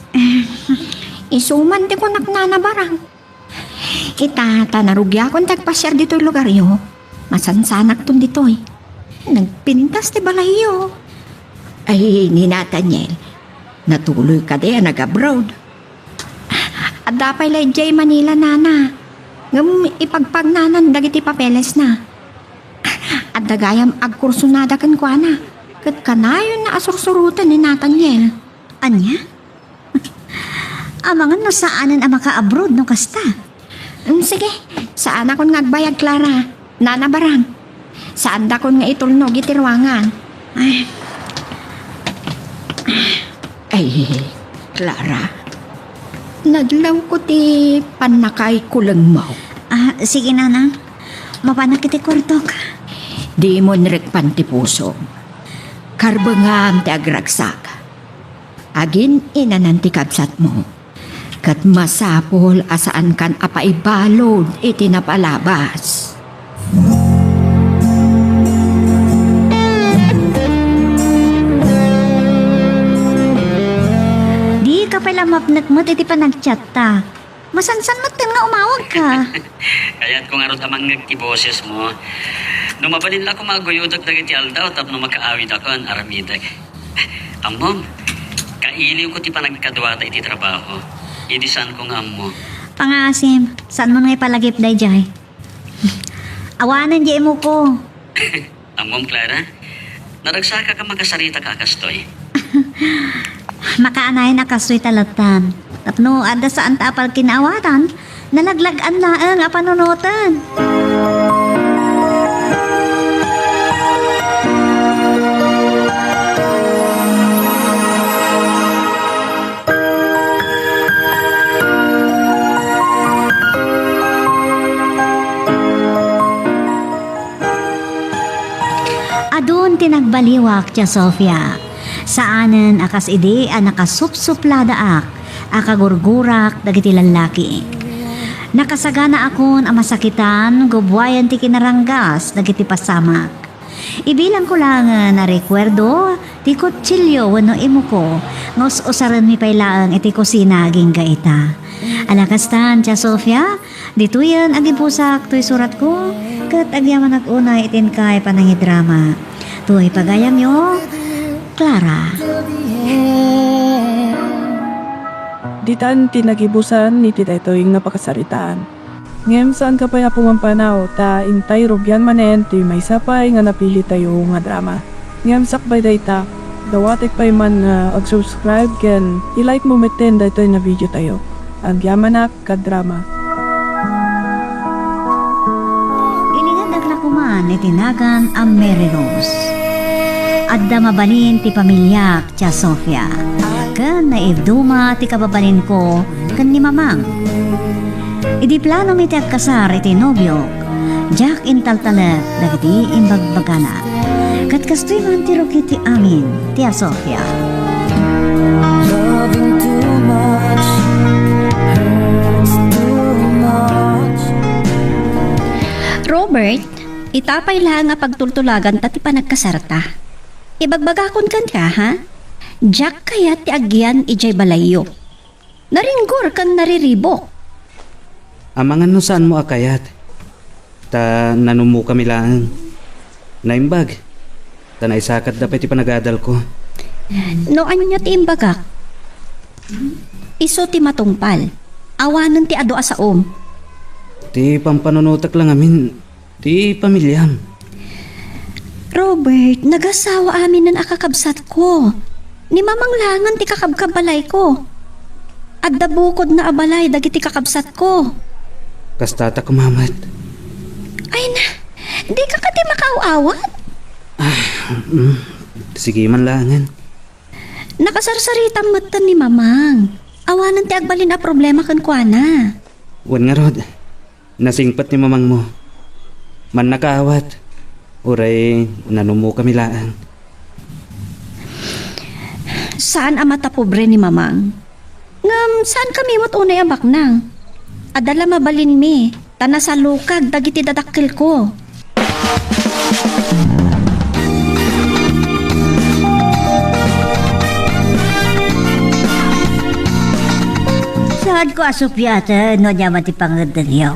Isuman di ko naknanabarang. Itata narugya kong tagpasyar dito'y lugar yo. Masansanak ton dito'y. Nagpintas ti balayo. Ay, ni Nathaniel, natuloy ka di nag-abroad. At dapay lay Manila nana. Ngam ipagpagnanan dagiti papeles na. At dagayam agkursunada kan kwa na. Kat kanayon na asursurutan ni Nathaniel. Anya? Amangan no saanan ang maka-abroad no kasta? Sige, saan akong ngagbayag, Clara? Nanabarang. Saan da kon nga itulnog itirwangan? Ay, Clara. Naglaw ko ti panakay kulang mo. Sige nanang. Mapanak iti kurtok. Di mo nirikpan ti puso. Karbangam ti agragsak. Agin inanan ti kabsat mo. Kat masapol asaan kan apaibalod iti napalabas. Di ka pala mapnagmat iti panagchat ta. Masansan mo nga umawag ka. Kaya't kung arot amang nagtiboses mo, numabalin lang ko maguyudag na iti aldaw tapno makaawid ako ang aramidag. Amom, kailiw ko ti panagkadwata iti trabaho. Idisan ko nga mo. Pangasim, saan mo nga ipalagip day jay? Awanan di mo ko. Amom, Clara, naragsaka ka makasarita ka kastoy. Makaanay na kasoy talatan. Tapno, ada saan tapal kinawatan, nalaglagan laang a panunutan. Adun tinagbaliwak tiya Sofia. Saanen akas ide a nakasupsuplada akagurgurak dagiti lalaki. Nakasagana akon ang masakitan gubwayan ti kinaranggas dagiti pasamak. Ibilang ko lang na rekwerdo ti kutsilyo wano imo ko ngos usaran mi paylaang iti kusina aging gaita. Alakastan, Tia Sofia, dito yan aging pusak to'y surat ko, kat agyaman ak unay itin kay panangidrama. Tu'y pagayam yo, Clara. Ditan tinagibusan ni titaytoy nga pakasaritaan. Ngem saan ka pa pumampanaw ta intay rugyan manen ti may sapay nga napili tayo nga drama. Ngem sakbay dayta, dawatek pa'y man nga ag-subscribe ken i-like mo meten daytoy na video tayo. Agyamanak ka drama. Ilingan naglakuman itinagan ang Mary Rose. Adda mabalin ti pamilyak, Tia Sofia. Kan naibduma ti kababalin ko kan ni Mamang. Idi plano mi ti agkasar iti nobyo. Jack intaltalet dagiti imbagbagana. Kat kastoy man ti rukiti amin, Tia Sofia. Loving too much hurts too much. Robert, itapay lang nga pagtultulagan ta ti panagkasarta. Ibagbagakon kan ka, ha? Jack kaya ti agyan ijay balayo. Naringgor kang nariribo. Amangan no saan mo akayat. Ta nanumu kami lang. Naimbag. Ta naisakat dapat ti panagadal ko. No anyo ti imbagak. Iso ti matungpal. Awanan ti ado asaom. Ti pampanunutak lang amin. Ti pamilyam. Robert, nagasawa amin ng akakabsat ko. Ni mamang langan ti kakabkabalay ko. Adda bukod na abalay dagiti kakabsat ko. Kastata kumamat. Ay na, di ka kati makauawat? Sige man langan. Nakasarsaritam matan ni mamang. Awanan ti agbalin a problema kan kuana. Wan nga rod. Nasingpat ni mamang mo. Man nakaawat. Uray, nanumu kami laang. Saan ang mata pobre ni mamang? Ngam, saan kami mo't unay abak nang? Adala mabalin mi, tana sa lukag dagiti dadakkel ko. Saan ko asupyata no nyaman ti pangagdanyaw.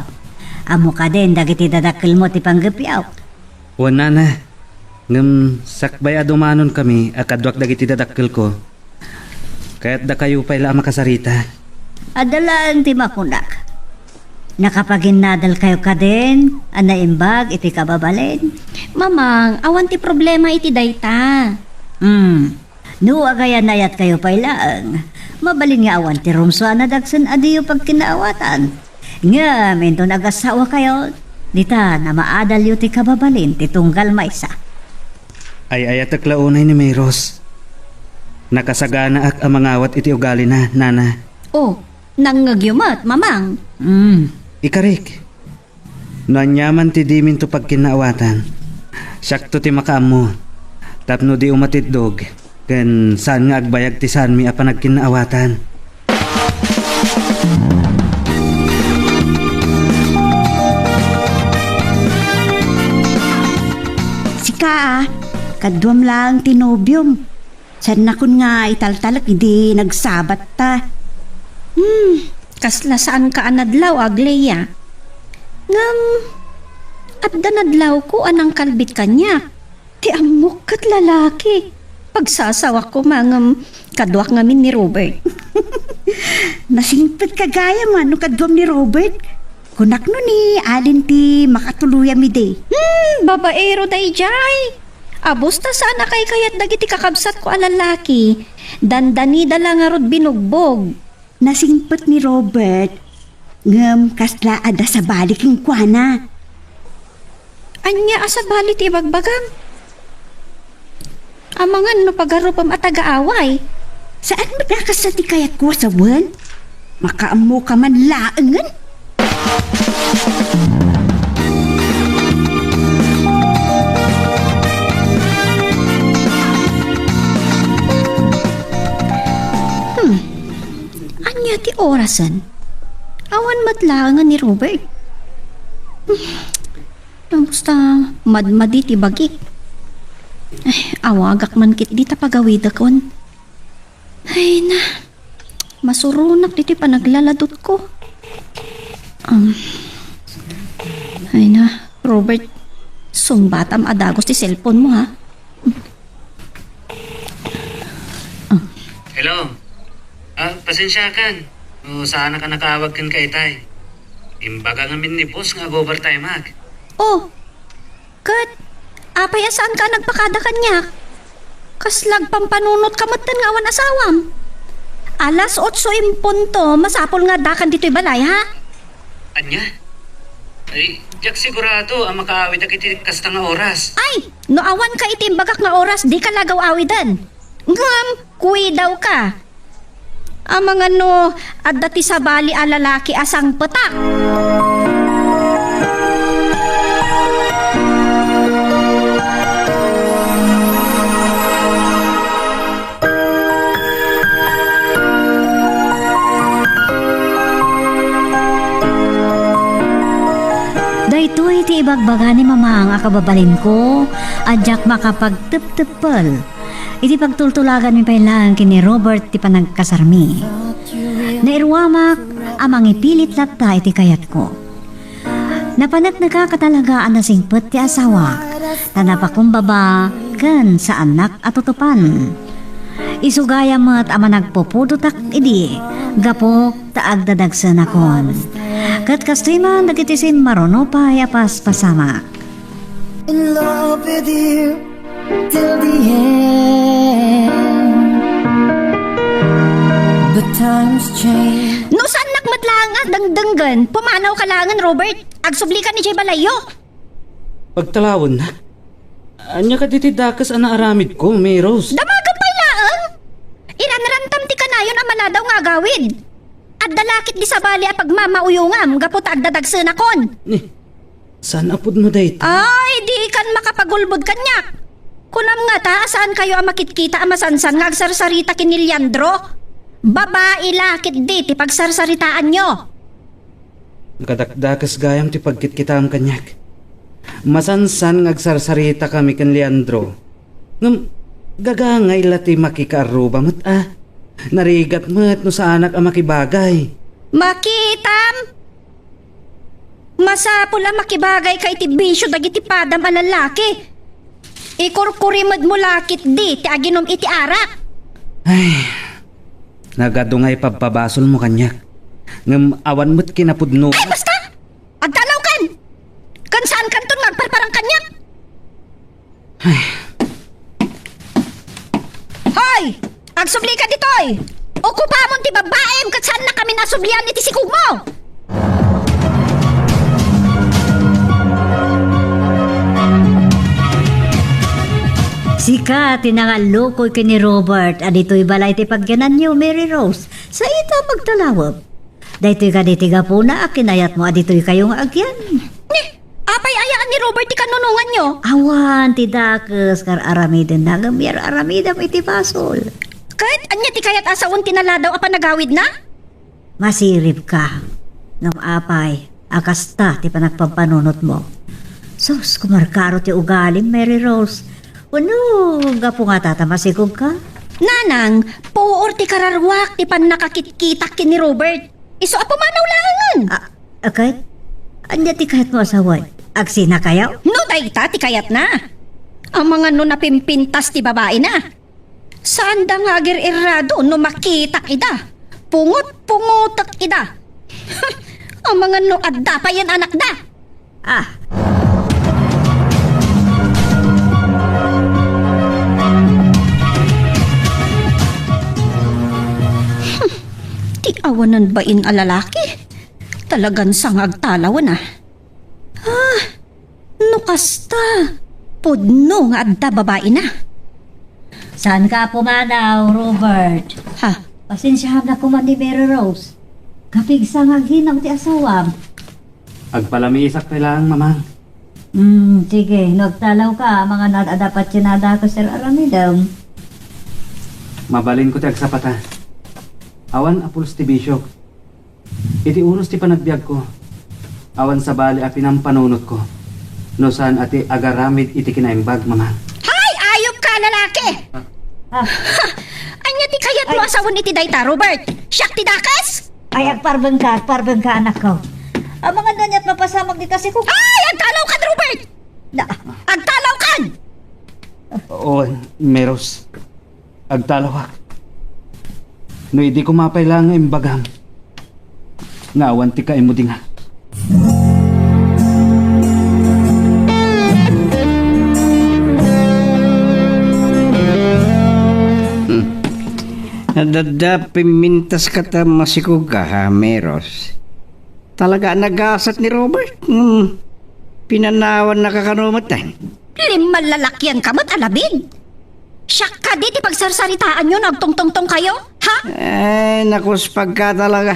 Amo ka din dagiti dadakil mo ti panggapyaw. Wan na. Ngam sakbay adumanon kami akadwak dagiti dadakkel ko. Kaya't da kayo pa'y la makasarita. Adalaan ti makunak. Nakapaginadal kayo ka din, anaimbag iti kababalin. Mamang, awan ti problema iti dayta. No agayan nayat kayo pa'y laang. Mabalin nga awan ti rumswa na dagsan adiyo pag kinaawatan. Nga, mento nagasawa kayo. Dita na maadal yu ti kababalin ti tunggal maysa. Ay ayatak launay ni Mayros. Nakasagana ak amangawat iti ugali na, nana. Oh, nangagyumat, mamang. Ikarik. Nanyaman ti dimin to pagkinaawatan. Syakto ti makaamo. Tapno di umatidog. Ken saan nga agbayag ti saan mi apan nagkinaawatan. Sika, kadwam lang tinobyom. San na kun nga italtalak, hindi nagsabat ta. Kasla saan ka anadlaw, Agleya? Ngam, at danadlaw ko anang kalbit kanya. Ti amok kat lalaki. Pagsasawa ko mangam kadwak ngamin ni Robert. Nasingpit kagaya man no kadwam ni Robert. Kunak no ni alin ti makatuluya mi day. Babaero day jay. Abos ta sana kay kayat dagiti kakabsat ko alalaki. Dandani dala nga rod binugbog. Nasingpit ni Robert. Ngam kasla ada sa balik yung kuana. Anya asa balit ibagbagam. Amangan no pagarupam at tagaaway. Saan mo nakasati kayat ko sa wan? Makaamo ka man laangan? Anya ti orasan? Awan matlangan ni Robert. Basta madmadi ti bagik. Ay, awagak man kit di ta pagawid akon. Ay na, masurunak diti panaglaladot ko. Ay na, Robert. Sumbatam adagos ti cellphone mo ha. Hello. Pasensya kan. Sana ka nakawag kan kay tay. Imbaga ngamin ni boss nga overtime hag. Oh, kat, apay saan ka nagpakada kanya? Kaslag pampanunot kamutan nga awan asawam. Alas 8 impunto, masapol nga dakan dito'y balay ha? Anya? Ay, jak sigurado ang makaawid na kitirikas nga oras. Ay, no awan ka itimbagak nga oras, di ka lagaw awidan. Ngam, kuwi daw ka. Ang mga no, at dati sa bali alalaki asang petak. Daytoy ti ibagbaga ni mama ang akababalin ko, adyak makapagtep-tepel. Iti pagtultulagan mi pailang kini Robert ti panagkasarmi. Nairwamak amang ipilit latta iti kayat ko. Napanak nakakatalagaan na singpet ti asawa, tanapakumbaba ken sa anak at tutupan. Isugaya met ama nagpupudutak idi, gapok taag dadagsan akon. Kat kastoy man nagitisim marono pa yapas pasama. In love with you till the end. But times change. No saan nakmatlang at dangdanggan, pumanaw ka langan Robert, agsubli ka ni Jay Balayo. Pagtalawon na. Anya ka ditidakas ana aramid ko, may Rose. Damagan pa'y laan. Iranrantam ti kanayon ang maladaw nga gawid. At dalakit di sa bali a pagmamauyungam, gapot agdadagsan akon. Ni, saan apod mo dayt? Ay, di kan makapagulbod kanyak. Kunam nga ta, saan kayo ang makitkita ang masansan nga agsarsarita kini Leandro? Babae lakit di, ti pagsarsaritaan nyo. Nakadakdakas gayam ti pagkitkita am kanyak. Masansan ngagsarsarita kami kan Leandro. Ngam, gagangay lati makikaruba mo't narigat mo't no sa anak ang makibagay. Makitam! Masapul ang makibagay kay ti bisyo dagiti padam ang lalaki. Ikurkurimad mo lakit di, ti aginom iti arak. Ay, nagadungay pagpabasol mo kanyak. Ngam awan mo't kinapudno. Ay, basta! Agdalaw kan! Kan saan kanton magparparang kanyak? Hoy! Agsubli ka ditoy! Okupamon ti babaem kat saan na kami nasublian iti sikug mo! Sika, tinangalukoy ka ni Robert, adito'y balay ti pagyanan niyo, Mary Rose. Sa ita magtalawab. Dayto'y ka ditiga po na, akinayat mo, adito'y kayong agyan. Apay ayaan ni Robert ti kanunungan nyo. Awan, ti dakes, kar aramiden na, gamir aramidam iti basol. Kahit anya ti kayat asawon tinaladaw apa nagawid na? Masirip ka. Ngam apay, akasta ti panagpampanunot mo. Sus, kumarkaro ti ugaling, Mary Rose. Ano, gapo nga tatamasikog ka? Nanang, puor ti kararwak ti pan nakakitkitak kini Robert. Iso apo manaw langan. Okay? Anya ti kahit mo asawad? Agsina kayaw? No dayta ti kayat na. Ang mga no napimpintas ti babae na. Saan da nga irrado no makitak ida? Pungot-pungotak ida. Ang mga no adda pa yan anak da. Ti awanan ba in alalaki? Talagan sangag talawan ah. No kasta. Pudno nga adda babae na. Saan ka pumanaw, Robert? Ha? Pasensyahan na kuman ni Mary Rose. Kapig sangag hinang ti asawam. Agpalamiisak pa lang, mamang. Sige, nagtalaw ka, mga nadadapat sinada ko sir aramidam. Mabalin ko ti agsapata. Awan apulos ti Bishop. Iti uros ti panagbiag ko. Awan sa bali a pinampanunot ko. No saan ati agaramid iti kinaimbag, mamang. Hay! Ayop ka lalaki! Anya ti kayat mo asawon iti dayta, Robert? Siyak ti dakas? Ay, agparbeng ka, anak ko. Ang mga nanyat mapasamag di kasi ko. Ay, agtalaw ka, Robert! Na, Agtalaw ka! Oo, Meros. Agtalawak. No, hindi ko mapailangan imbagang. Ngawan ti ka mo din nga. Nadada pimintas ka ta masikog ka ha, Meros. Talaga nagasat ni Robert. Pinanawan na kakanumatan. Limal lalakyan ka mo't alabid. Siya ka di pagsarsaritaan nyo, nagtong-tong-tong kayo, ha? Ay, nakus pagka talaga.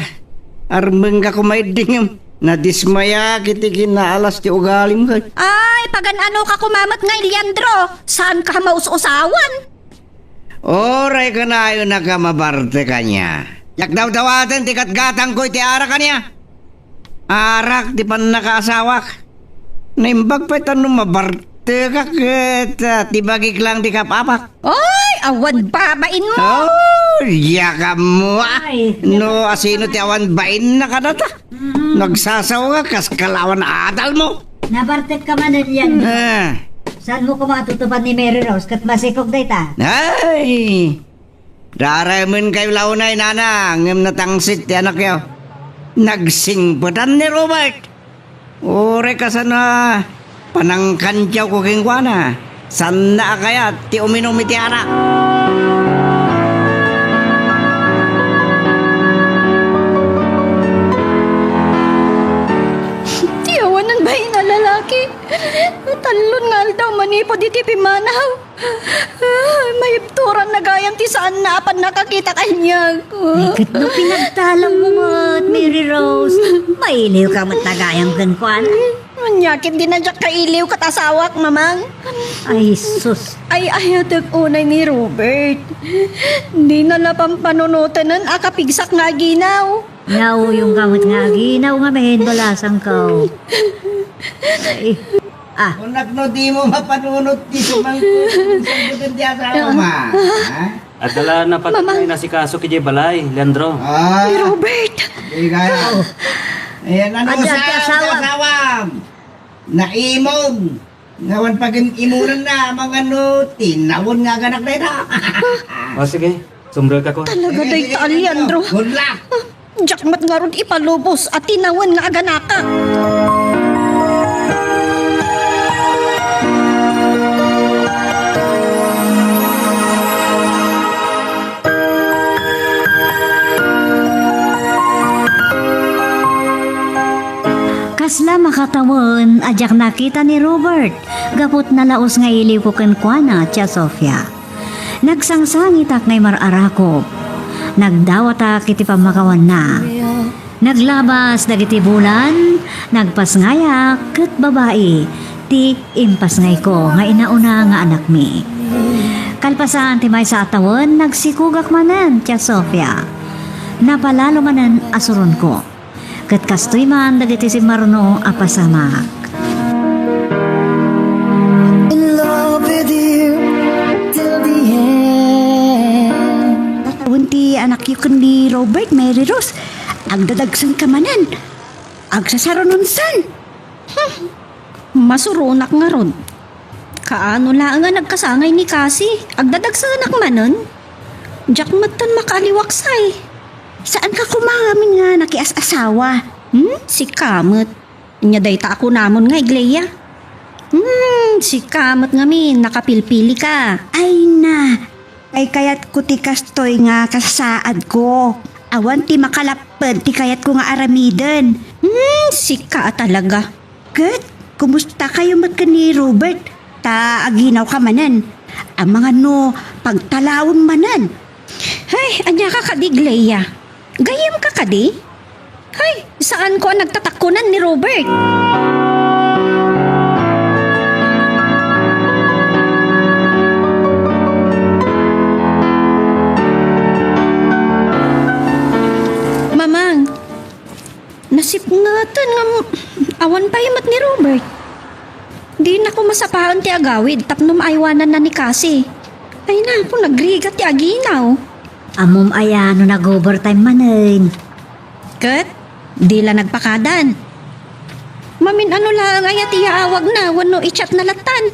Armeng ka kumaiding. Nadismaya kiti kinaalas ti ugali mo. Ay, pagan-ano ka kumamat nga, Leandro? Saan ka maus-usawan? Oray ka na yun nakamabarte ka niya. Yak daw dawatan ti katgatang ko'y ti ara ka niya. Arak di pa nakasawak. Naimbag pa tanong mabarte ka kita. Tibagik lang di kapapak. Ay, awan babain mo! Oh, yakam mo ah. Ay. No, asino ti awan bain na ka na ta. Nagsasawa ka kas kalawan adal mo. nabartet ka man yan. Ah. Saan mo ko matutupad ni Mary Rose kat masikog dayta? Ay! Daramin kayo launay, nana. Ngam natangsit ti anak yaw. Nagsingputan ni Robert. Ore ka sana panangkantyaw ko kingwana. San na kaya ti uminom iti anak? Tiyawanan ba yung lalaki? Talon nga daw manipod iti pimanaw. May ibturan na gayang ti saan na apan nakakita kanya. Ikit no pinagtalang mo mat, Mary Rose. Mailiw ka mat tagayang gankwan. Manyakit din na dyak kailiw katasawak, mamang. Ay, sus. Ay, ayadag unay ni Robert. Hindi na napampanunutanan akapigsak nga ginaw. Naw yung kamot nga ginaw nga mahin balasang ko. Ay, Unak no di mo mapanunot ti sumangkot. Sumangkot ti asawa ma. At dala na patay na si Kaso kay Balay, Leandro. Ah, Robert! di kaya. Ayan, ano Adyan, ti sa asawa. asawam? Naimog. Ngawan pag imunan na, mga no, tinawon nga ganak na ito. O sige, sumbrel ka ko. Talaga day ta, Leandro. Good luck. Jakmat nga ron ipalubos at tinawan nga aganaka. kasla makatawon, ajak nakita ni Robert. Gapot na laos nga iliw ko kenkwana, tia Sofia. Nagsangsangitak ngay mararakop. Nagdawata kiti pamakawan na. Naglabas dagiti bulan, nagpasngaya ket babae. Ti impasngay ko nga inauna nga anak mi. Kalpasan ti may sa atawon, nagsikugak manan, tia Sofia. Napalalo manan asuron ko. Ket kastoy man dagiti si Marno apasamak. In love with you till the end. Unti anak yun ni Robert, Mary Rose. Agdadagsan ka manan. Agsasaronunsan. Masurunak nga ron. Kaano lang nga nagkasangay ni Cassie. Agdadagsanak manon. Jack matan makaliwaksay. Saan ka kumangamin nga nakias-asawa? Si Kamot. Nya day ta ako namon nga, Iglesia. Si Kamot nga min, nakapilpili ka. Ay na, ay kayat ko ti kastoy nga kasaad ko. Awan ti makalapad ti kayat ko nga aramiden. Si ka talaga. Kat, kumusta kayo mat ka ni Robert? Ta aginaw ka manan. Ang mga no, pagtalawon manan. Hay, anya ka kadigleya. Gayam ka kadi? Hay, saan ko ang nagtatakunan ni Robert? Mamang, nasip nga awan pa yamat ni Robert. Di na ko masapahan ti agawid tapno maaywanan na ni Cassie. Ay na po, nagrigat ti aginaw. Amom ayano nag-overtime manen. Kat, di la nagpakadan. Mamin ano lang ayat iyaawag na, wano i-chat na latan.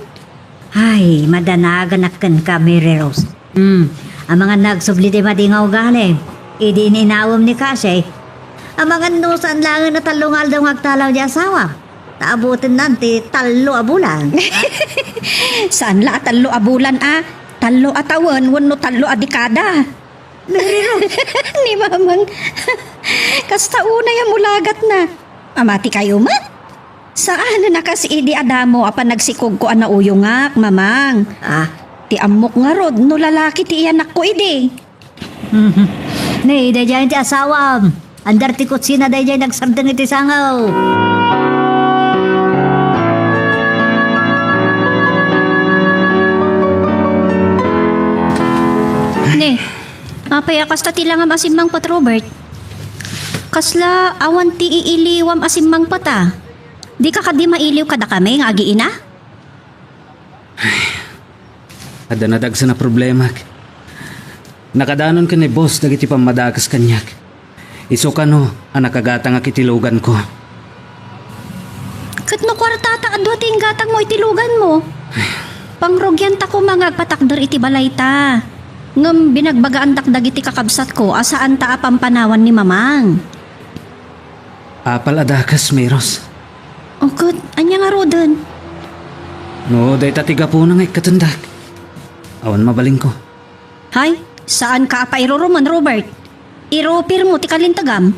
Ay, madanagan akan ka, Mary Rose. Ang mga nagsubli di madingaw galing. Idi ninawam ni Kasey. Ang mga nusan lang na talungal daw magtalaw di asawa. Taabutin nanti talo abulan. Saan la talo abulan Talo atawan, wano talo adikada. Ni mamang, kasta una yung mulagat na. Amati kayo man? Saan na kasi idi adamo apa nagsikog ko ana uyongak, mamang? Ti amok nga rod, no lalaki ti iyanak ko idi. Nay, dayjay ti asawam. Andar ti kutsina dayjay nagsardang iti sangaw. Ne, apaya kasta ti lang am asimang pat Robert. Kasla awan ti iiliwam asimang pata. Di ka kadi mailiw kada kami nga agiina? Ada nadagsa na problema. Nakadanon ka ni boss dagiti pamadakas kanyak. Iso ka no, anakagata nga kitilugan ko. Kat no kwartata adwa ting gatang mo itilugan mo. Pangrogyan ta ko mga agpatakder iti balay ta. Ngem binagbagaan dakdag iti kakabsat ko asaan ta apampanawan ni mamang. Apal adakas, Meros. O kat, anya nga rodan. No, day tatiga po na nga'y katundak. Awan mabaling ko. Hay, saan ka apa iruruman Robert? Iropir mo ti kalintagam.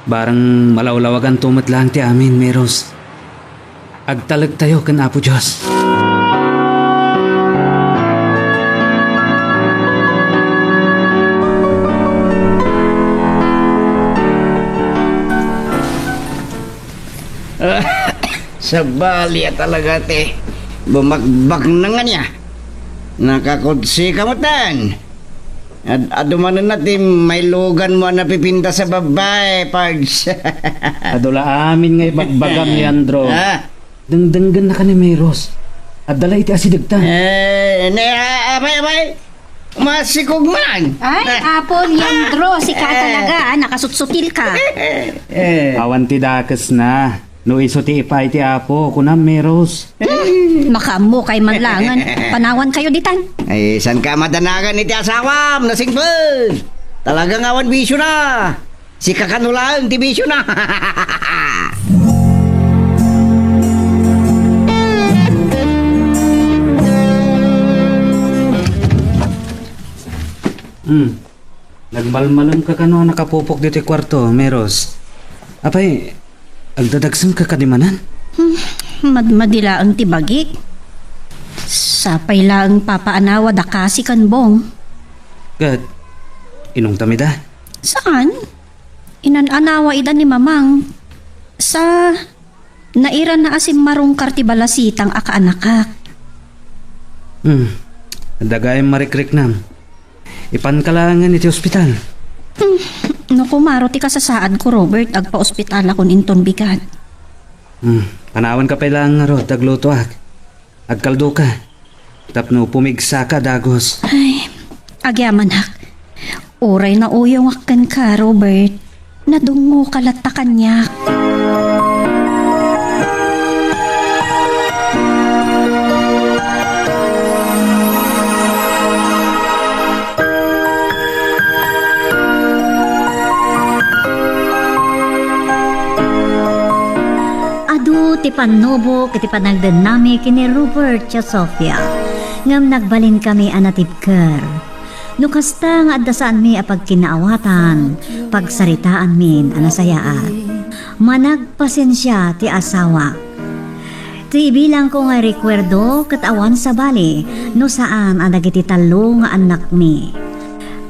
Barang malawlawagan tumat lang ti amin, Meros. Agtalag tayo kan Apo Diyos. Sa balya talaga te. Bumagbak na nga niya. Nakakutsi kamutan. At adumanan natin may lugan mo na pipinta sa babae, Pards. Adula amin nga'y bagbagam ni Andro. Ah? Dangdanggan na ka ni Meros. At dala iti asidagta. Abay. Masikog man. Ay, Apo Leandro, si ka talaga, nakasutsutil ka. Awan ti dakas na. No iso ti ipay ti Apo, kunam Meros. Makamo kay manlangan, panawan kayo ditan. Ay, san ka madanagan iti asawam, nasingpel. Talagang awan bisyo na. Si kakanulaan ti bisyo na. Nagmalmalom ka kano nakapupok dito kwarto, Meros. Apay, agdadagsan ka kadimanan? Madmadila ang tibagik. Sapay lang papaanawa da kasi kanbong. Gad, inong tamida? Saan? Inananawa ida ni mamang. Sa nairan na asim marungkar ti balasitang akaanakak. Dagay marikrik nam. Ipankalangan iti ospital. Naku, maro ti kasasaad ko, Robert. Agpa-ospital akong inton bigat. Panawan ka pa lang ro, dagluto ak. Agkaldo ka. Tapno pumigsa ka, dagos. Ay, agyaman hak. Oray na uyong akkan ka, Robert. Nadungo kalata kanyak. Ti panubok, iti panagdan nami kini Robert siya Sofia. Ngam nagbalin kami anatibker. No kasta nga adasaan mi apag kinaawatan, pagsaritaan min anasayaan. Managpasensya ti asawa. Ti bilang ko nga rekwerdo katawan sa bali, no saan ang nagiti talo nga anak mi.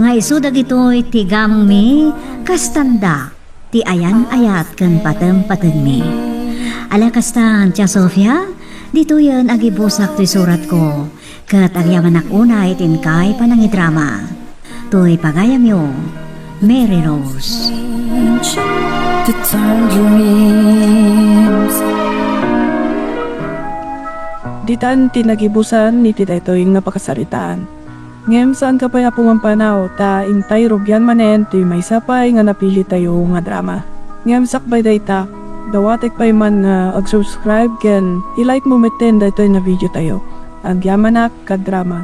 Nga iso dagitoy ti gamang mi, kastanda, ti ayan ayat kan pateng mi. Alakastan, Tia Sofia, dito yan agibusak to'y surat ko. Kat agyaman unay tinkay panangidrama. To'y pagayam yo, Mary Rose. To turn dreams. Ditan tinagibusan ni titaytoy nga pakasaritaan. Ngem saan ka pa ya pumampanaw ta intay rugyan manen ti may sapay nga napili tayo nga drama. Ngem sakbay dayta dawatek pay man nga ag-subscribe ken i-like mo meten daytoy na video tayo. Agyamanak ka drama.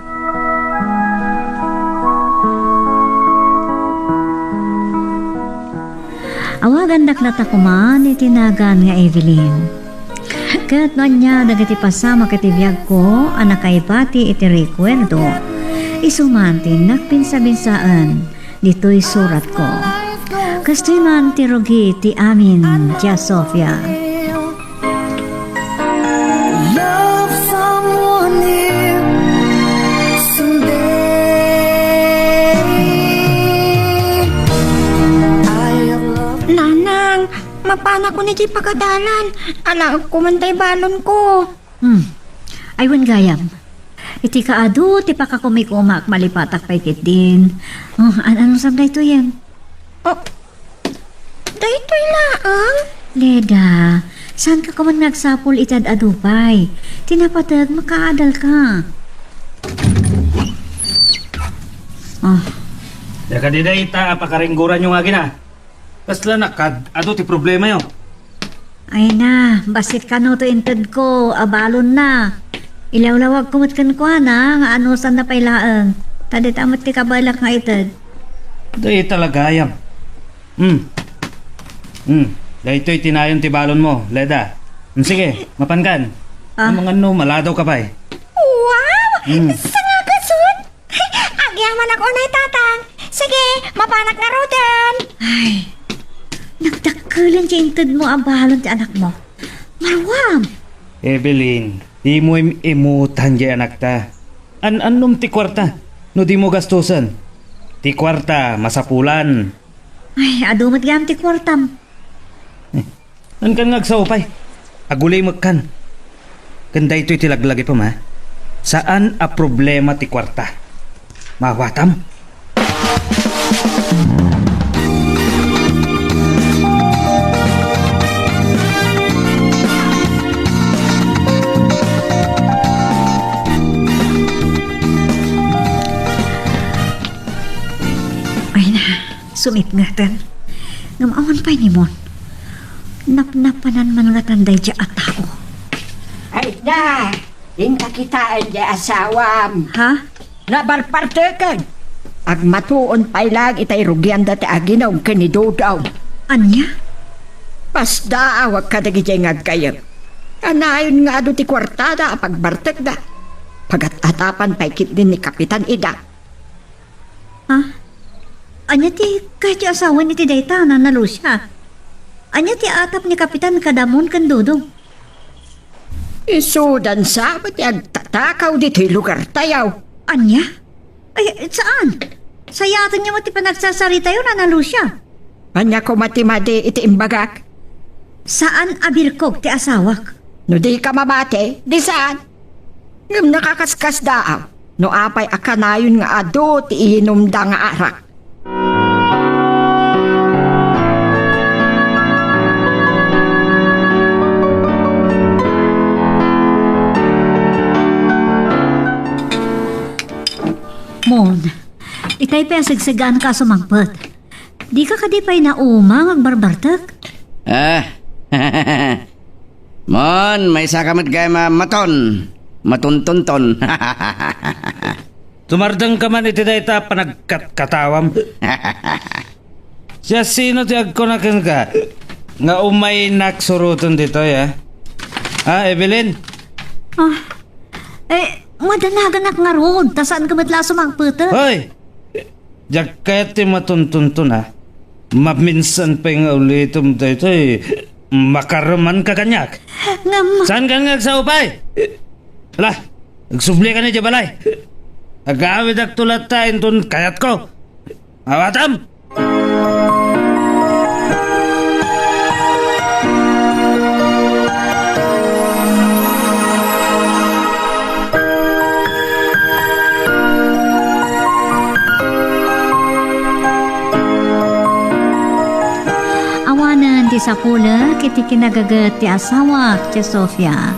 Awagan daklat ako man itinagan nga Evelyn. Kat no niya dagiti pasama kati biyag ko anak kay pati iti rekwerdo. Isumantin nagpinsa-binsaan dito'y surat ko. Kastoy man ti rugi ti amin Tia Sofia. Love someone new someday. I love Nanang, mapana ko ni di pagadalan. Ala, kumantay balon ko. Aywan gayam. Iti kaadu, ti pakakumikumak malipatak pa itit din. Ano sabday to yan? Oh, daytoy laang. Leda, saan ka kuman nagsapul itad adupay? Tinapatag makaadal ka. Daka di dayta apakaringguran yung agina. Kasla nakad, ado ti problema yo. Ay na, basit ka no to inted ko, abalon na. Ilawlawag kumot kan ko na, nga ano saan na pailaang. Tadit amot ti kabalak nga itad. Day talaga yam. Daytoy tinayon ti balon mo, Leda. Sige, mapankan. Ang mga no, maladaw ka pa eh. Wow! Sa nga kasun? Agyaman ako na tatang. Sige, mapanak na rodan. Ay, nagdakalan ti inted mo abalon ti anak mo. Marwam! Evelyn, di mo imutan di anak ta. Anom ti kwarta, no di mo gastusan. Ti kwarta, masapulan. Ay, adumat gam ti kwartam. An kan ngagsaupay. Agulay magkan. Kanda ito'y tilaglagi pa ma. Saan a problema ti kwarta? Mawatam? Ay na, sumit nga tan. Ngamawan pa'y ni Mon. Napnapanan man nga tanday dya at tao. Ay na, yung kakitaan di asawam. Ha? Nabarpartekan. Ag matuon pa'y lang itay rugyan dati aginaw kanidodaw. Anya? Pas daawag kadagi dyan ngagkayag. Anayon nga do ti kwartada pagbartek da. Pagat-atapan pa'y kit din ni Kapitan Ida. Ha? Anya ti kahit yung asawa ni ti Dayta na nalo siya. Anya ti atap ni Kapitan kadamon kan dudong. Isudan sa ba't agtatakaw dito'y lugar tayaw. Anya? Ay, saan? Sayatan niya mo ti panagsasarita yun na nalo siya. Anya ko matimadi iti imbagak. Saan abirkog ti asawak? No di ka mabate, di saan? Ngam nakakaskas daaw. No apay akanayon nga ado ti inom da nga arak. Mon, itay pesagsagaan ka sumangpet. Di ka kadipay na umang agbarbartak? Mon, may sakamat kay maton. Matuntunton. Tumardang ka man iti dayta panagkatawam. Siya sino ti agkunakan ka? Nga umay naksuruton dito ya? Ha, Evelyn? Madanagan ak nga roon. Tasaan ka matla sumangpet? Hoy! Diyak kaya ti matuntuntun ha? Maminsan pa nga ulitom dito eh. Makaraman ka kanyak. Saan ka nga sa upay? Hala, nagsubli ka na dyan balay. Agawid ak tulat tayo tun kayat ko. Awatam! Awanan ti sapula kiti kinagagat ti asawa ti Sofia.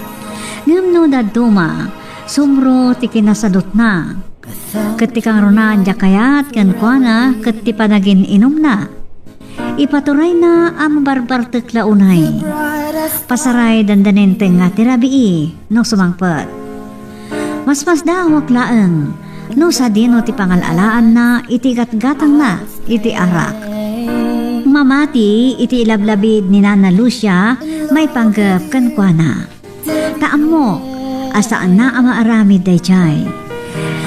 Ngam no daduma, sumro ti kinasadot na. Ket ti kang runaan ja kayat ken kuana ket ti panagin inom na. Ipaturay na ang barbar tekla unay. Pasaray dandanente nga ti rabii no sumangpet. Mas dawak laeng no sa dino ti pangalalaan na iti gatgatang na iti arak. Mamati iti ilablabid ni Nana Lucia may panggap ken kuana. Taam mo asaan na ama aramid dayjay.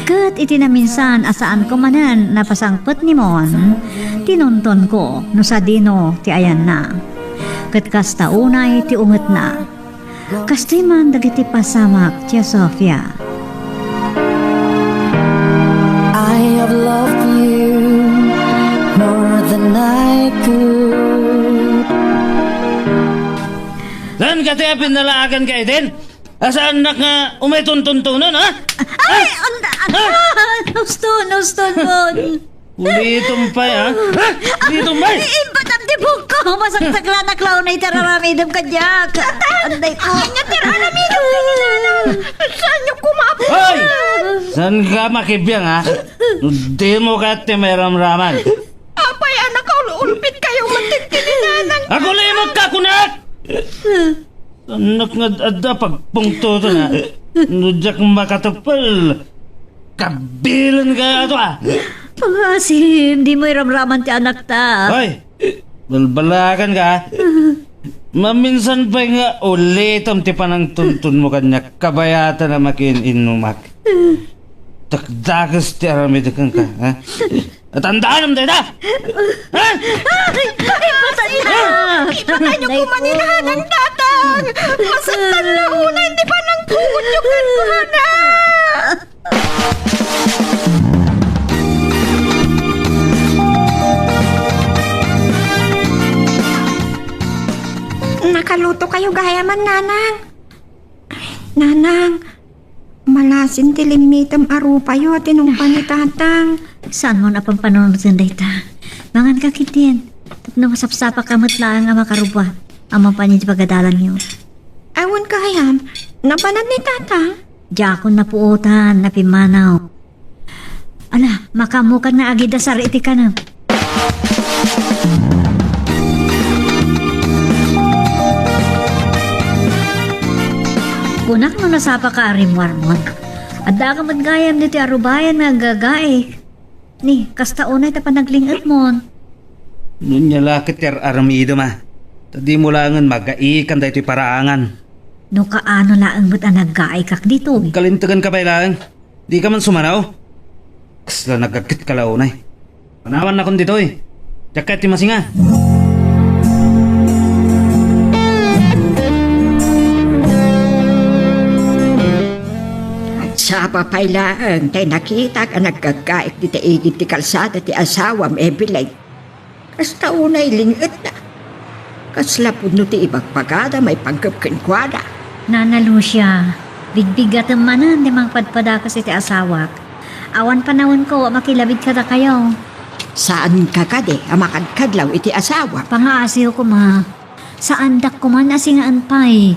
Ket iti na minsan asaan ko manan napasangpet ni Mon, tinunton ko no sa dino ti ayan na. Ket kasta unay ti unget na. Kastoy man dagiti pasamak ti Sofia. I have loved you more than I could. Saan ka tiya pinalaagan kayo din? Asaan na nga umituntuntunan, ha? Ay! Nuston Mon! Ulitom pa, ha? Ulitom ba? Ba't ang tibok ko? Masagtagla na clown ay tararamidam ka diyak. Anday ko. Anya tararamidam ka niya. Saan niyo kumapo? Hoy! Saan ka makibiyang, ha? Di mo ka timeramraman. Apay, anak ko, ulpit kayong matigtininanang. Ako limot ka, kunak! Anak nga ada pagpungto to na. Nudyak makatapal. Kabilan ka ato, ha? Pangasim, di mo iramraman ti anak ta. Hoy! Balbalakan ka, ha? Maminsan pa nga ulitom ti panang tuntun mo kanya kabayata na makin inumak. Takdakas ti aramidakan ka, ha? At tandaan naman tayo, ha? Ibaka niyo kumaninahan ng tatang. Masaktan na una, hindi pa nang pugot yung kankuhana. Nakaluto kayo gayaman, Nanang. Nanang, malasin tilimitam arupayo tinumpan ni tatang. Saan mo na pang panunod sa dayta? Mangan ka kitin. Tapno masapsapa kamot lang ang makarubwa. Amang panyo di pagadalan niyo. Awan kayam, nabanat ni tatang. Diyakon na puutan, napimanaw. Ala, makamukan na agida sa iti ka na. Kunak no nasapa ka arimwarmon. Adda ka magayam dito arubayan nga gagae. Ni, kasta unay ta panaglingat mon. Nunya lakit yar aramido ma. Tadi mo langan magaikan dahito paraangan. No kaano laang ba't ang naggaay kak dito? Kalintagan ka ba ilang? Di ka man sumanaw? Kasla nagkakit ka launay. Panawan na kon dito eh. Jakat ti masinga. Sa papailaan, tayo nakita ka nagkagaik di taigit ti kalsada ti asawam ebilay. Kasta unay lingit na. Kasla puno ti ibagpagada may pagkapkinkwada. Nana Lucia, bigbigat ang manan di mang padpada kasi ti asawak. Awan panahon ko, makilabid ka na kayo. Saan ka kade, amakadkadlaw iti asawa? Pangaasiw ko ma. Saan dak ko man asingaan pay.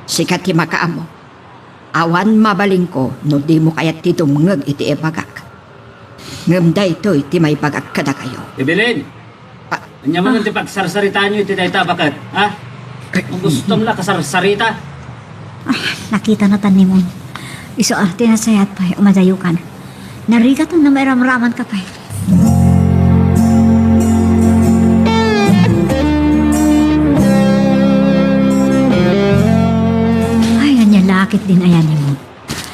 Sikat ti makaamo. Awan mabaling ko, no di mo kayat tito mngag iti ebagak. Ngamda ito iti may bagak kada kayo. Ibilin! Anya mo nang pagsarsalita nyo iti dayta bakat, ha? Kung gusto mo na kasarsarita. Nakita na tanim mo. Iso tinasayat pay, umadayo ka na. Narigat na may ramraman ka pay. Lakit din ayan mo.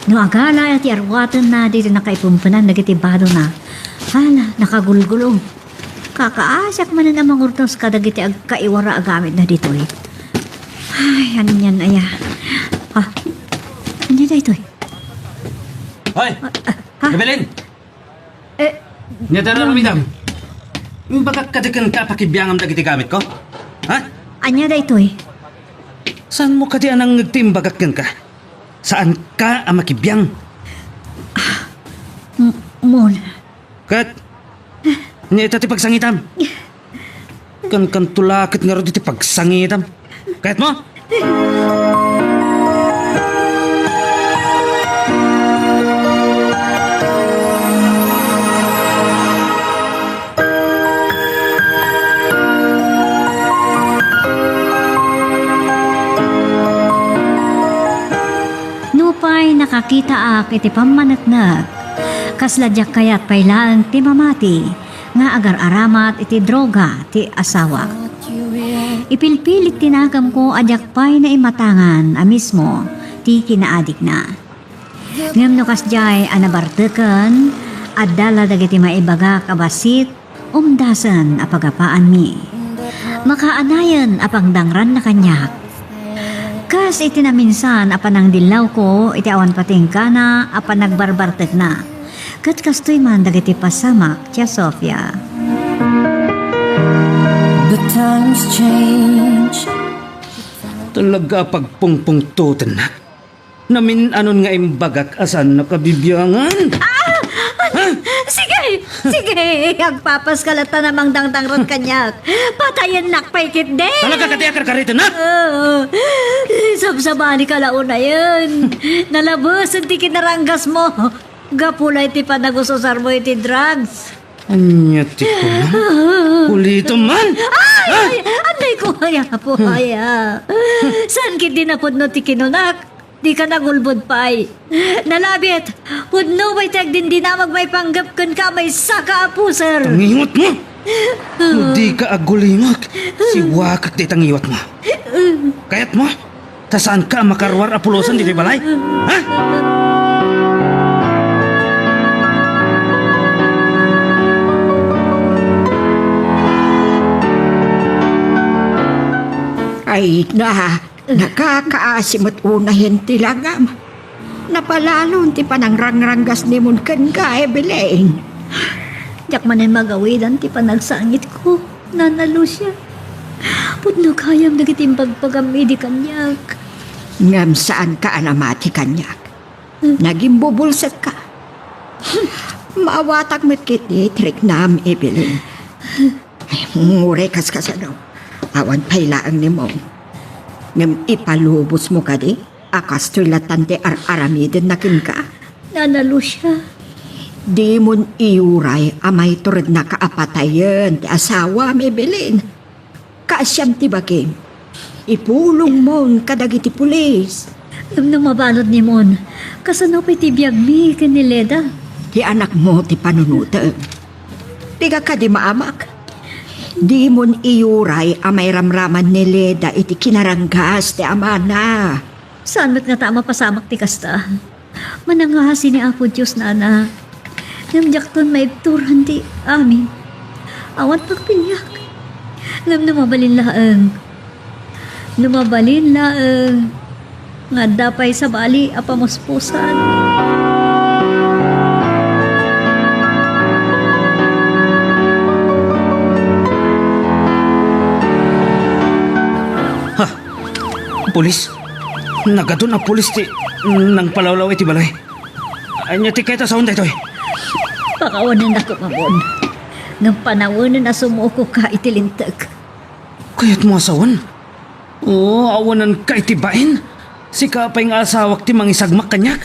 No agala at arwatan na dito nakaipumpanan nagitibado na. Hala, nakagulgulo. Kakaasak man na namang urtos kadagiti agkaiwara agamit na dito eh. Ay, ano yan aya. Ha? Ano na ito eh? Hoy! Gabelin! Eh, Nya tararamidam. Yung baka kadikan ka pakibiyangam dagiti gamit ko? Ha? anya da ito eh? Saan mo kadi anang nagtimbagakan ka? Saan ka ang makibiyang? Mon. Kat? Nya ito ti pagsangitam. Kan tulakit nga ro ti pagsangitam. Kat mo? nakakita ak iti pamanatnag. Kasladyak kayat pailaan ti mamati, nga agar-aramat iti droga ti asawa. Ipilpilit tinagam ko adyak pay na imatangan a mismo ti kinaadik na. Ngam no kasjay anabarteken, adala dagiti maibaga kabasit, umdasan a pagapaan mi. Makaanayan a pangdangran na kanyak. Kas iti na minsan a panang dilaw ko, iti awan pating kana a panagbarbartek na. Kat kastoy man dagiti pasamak, Tia Sofia. But times change. Talaga pagpungpungtutan na. Namin anon nga imbagak asan nakabibiyangan. Sige, sige, agpapaskalata namang dangdangran kanyak. Patayan nakpaikit din. Talaga katiakar karito na. Sabsabani ka laon na yan. Nalabos, hindi kinaranggas mo. Gapulay ti panagusosar mo iti drugs. Anyati ko man. Ulito man. Ay, anday ko haya po haya. Saan kiti na pudno ti kinunak? Di ka nagulbod pa'y. Nalabit, pudno may tag din dinamag may panggap kun ka may saka apo, sir. Tangiwat mo. Hindi ka agulimag. Si wakak di tangiwat mo. Kayat mo? Tasaan ka makarwar apulosan di balay? Ha? Ay nakakaasimot unahin ti langam. Napalalon ti panangrangrangas ni mon ken ka, Evelyn. Diyak man ay magawidan ti panagsangit ko. Nanalo siya. Pudno kayam nagitimbag pagamidi kanyak. Ngam saan ka anamati kanyak. Naging bubulsat ka. Maawatag met kiti trik nam, Evelyn. Ay, ngurekas ka sa daw. Awan pailaan ni mo. Ngam ipalubos mo ka di. Akas tulatan ti aramidin na kin ka. Nanalo siya. Di mon iuray amay turad na kaapatayan ti asawa, Evelyn. Kaasyam ti baging. Ipulong mon kadagiti pulis. Ngam nang mabalod ni Mon, kasano pa ti biyag mi kanileda. Ti anak mo ti panunutan. Tiga ka di maamak. Di mon iuray amay ramraman ni Leda iti kinaranggas ti amana. Saan mat nga tama pasamak ti kasta? Manangahasi ni Apo Diyos na anak. Ngam ton maibturan ti amin. Awat pagpinyak. Ngam numabalin laang. Numabalin laang. Nga dapay sa bali apamuspusan. Pulis? Nagadun na pulis ti nang palawlaw iti balay. Anya ti kayta sa unday to'y. Pakawanan ako mamon. Ngam panawanan na sumuko ka itilintag. Kayat mo asawan? Oo, awanan ka iti bain. Si kapay nga asawak ti mangisagmak kanyak.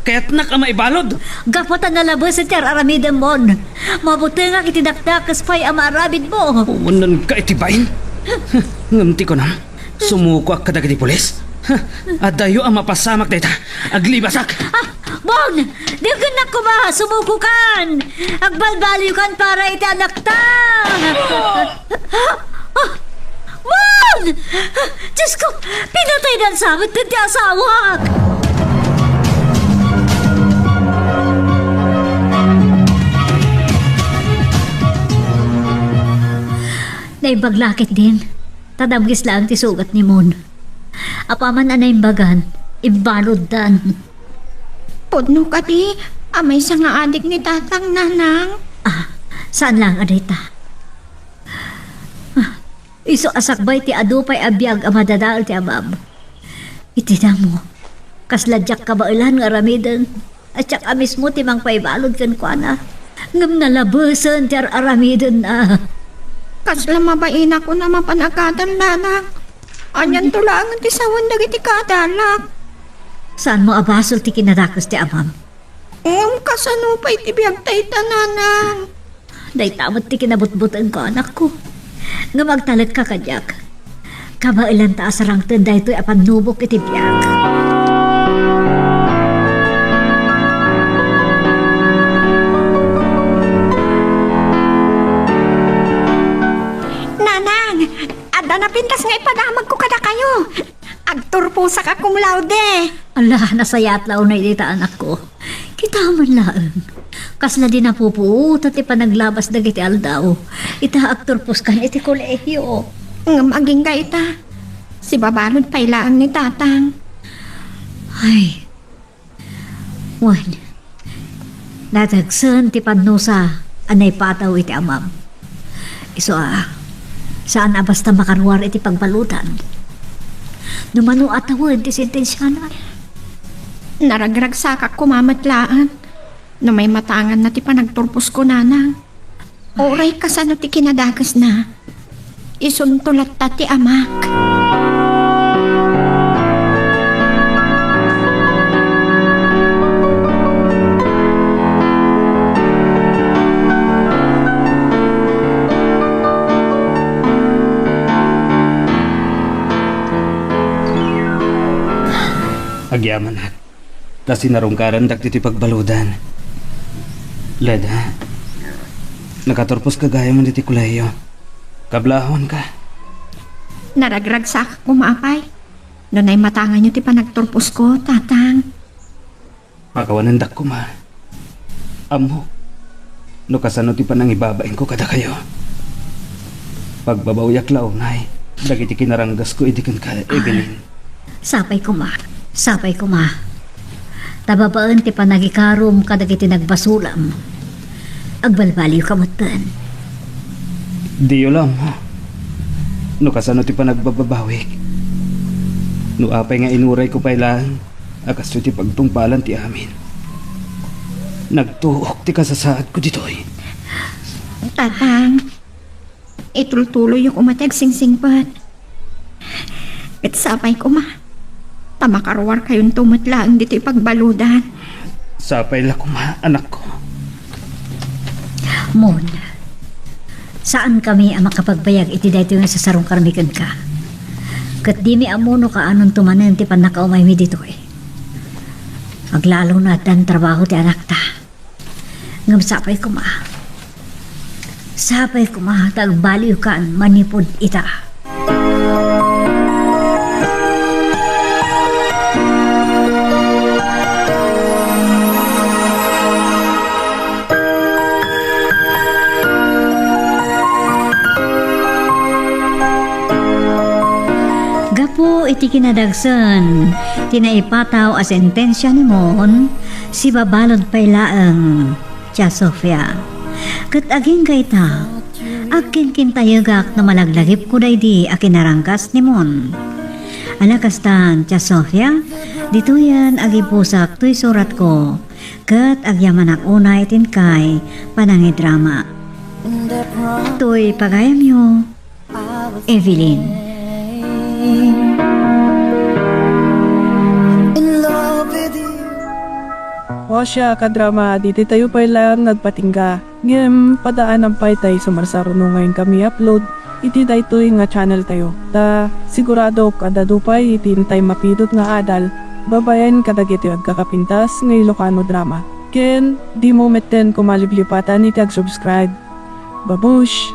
Kaya't nakamaibalod. Gapota na labas at aramidan mon. Mabuti nga kitidakdakas pa'y amarabid mo. Awanan ka iti bain. Ngamti ko na. Sumuko ak kadagiti pulis. Adayo ang mapasamak data. Aglibasak. Bon! Di ka na ko ba? Sumuko kan! Agbalbaliw kan para iti anak ta! Bon! Diyos ko! Pinatay na ang samit ng ti asawak! Naibaglakit din. Tadamgis lang ti sugat ni Mon. Apaman anay bagan, ibalod dan. Pudno ka di, amay sa nga adik ni tatang nanang. Saan lang adita? Iso asakbay ti adupay abiyag amadadaal ti amam. Iti na mo, kasladyak kabailan nga ramidan, at syak amis mo timang paibalod kan kwa na. Ngam nalabasan ti aramidan na. Kasla mabain ako na mapanagatan nanang. Anyan tulangan ti sawan dagiti kadalak. Saan mo abasol ti kinadakos ti amam? Kasano pa iti biyag tayo nanang. Day tamot ti kinabutbutan ko anak ko. Nga magtalag ka kadyak. Kabailan taas arang tenday to'y apan nubok iti biyag. usa ka cum laude. Ala, nasayat lao na ita anak ko. Kita man laang. Kasla din napupuot at ipanaglabas dagiti aldaw. Ita aktor puskan iti kolehiyo. Ngam aging ka ita. Si babalod pailaan ni tatang. Ay. Wan. Natagsan ti padnusa anay pataw iti amam. Iso saan basta makarwar iti pagbalutan. Numano atawad ti sentensyanan. Naragrag sakak kumamatlaan. No may matangan na ti panagturpos ko nanang. Oray kasano ti kinadagas na. Isuntulat ta ti amak. Agyaman at. Kasi narungkaran dagiti pagbaludan. Leda, nakaturpos ka gaya man diti kuleyo. Kablahon ka. Naragrag sakak kumapay. No may matangan nyo ti panagturpos ko, tatang. Makawanandak ko ma. Amo, no kasano ti panang ibabain ko kada kayo. Pagbabawyak launay, dagiti kinaranggas ko idikan ka, Evelyn. Sapay ko ma. Sapay ko ma. Tababaan ti panagikarom kadagiti nagbasulam. Agbalbaliw kamatan. Diyo lang mo. No kasano ti panagbabawik. No apay nga inuray ko pailang, akaso ti pagtungpalan ti amin. Nagtuok ti kasasaad ko ditoy. Tatang, itultuloy yung umatag sing-singpat. Sapay ko ma. Tamakarwar kayong tumatlaan dito pagbaludan. Sapay la ko ma, anak ko. Mon, saan kami ang makapagbayag iti dayto nga sa sarong karmikan ka? Kat di mi amuno ka anong tumanen ti panakaumay mi dito eh. Maglalo na dan trabaho ti anak ta. Ngam sapay ko ma. Sapay ko ma, tagbaliw ka manipod ita. Gapo iti kinadagsan, tinaipataw a sentensya ni Mon, si babalod pailaang, Tia Sofia. Kat aging kayta, akin kintayagak na malaglagip ko daydi a kinarangkas ni Mon. Alakastan, Tia Sofia, dito yan agipusak to'y surat ko, kat agyaman ak unay tinkay panangidrama. To'y pagayam yo, Evelyn. O siya kadrama, diti tayo pa lang nagpatingga. Ngem, padaan ang pay tayo sumarsaro ngayon kami upload. Iti daytoy nga channel tayo. Ta sigurado kada dupay iti tayo mapidot nga adal. Babayan kadagiti at kakapintas ng Ilocano drama. Ken, di mo meten kumaliblipatan iti ag-subscribe. Babush!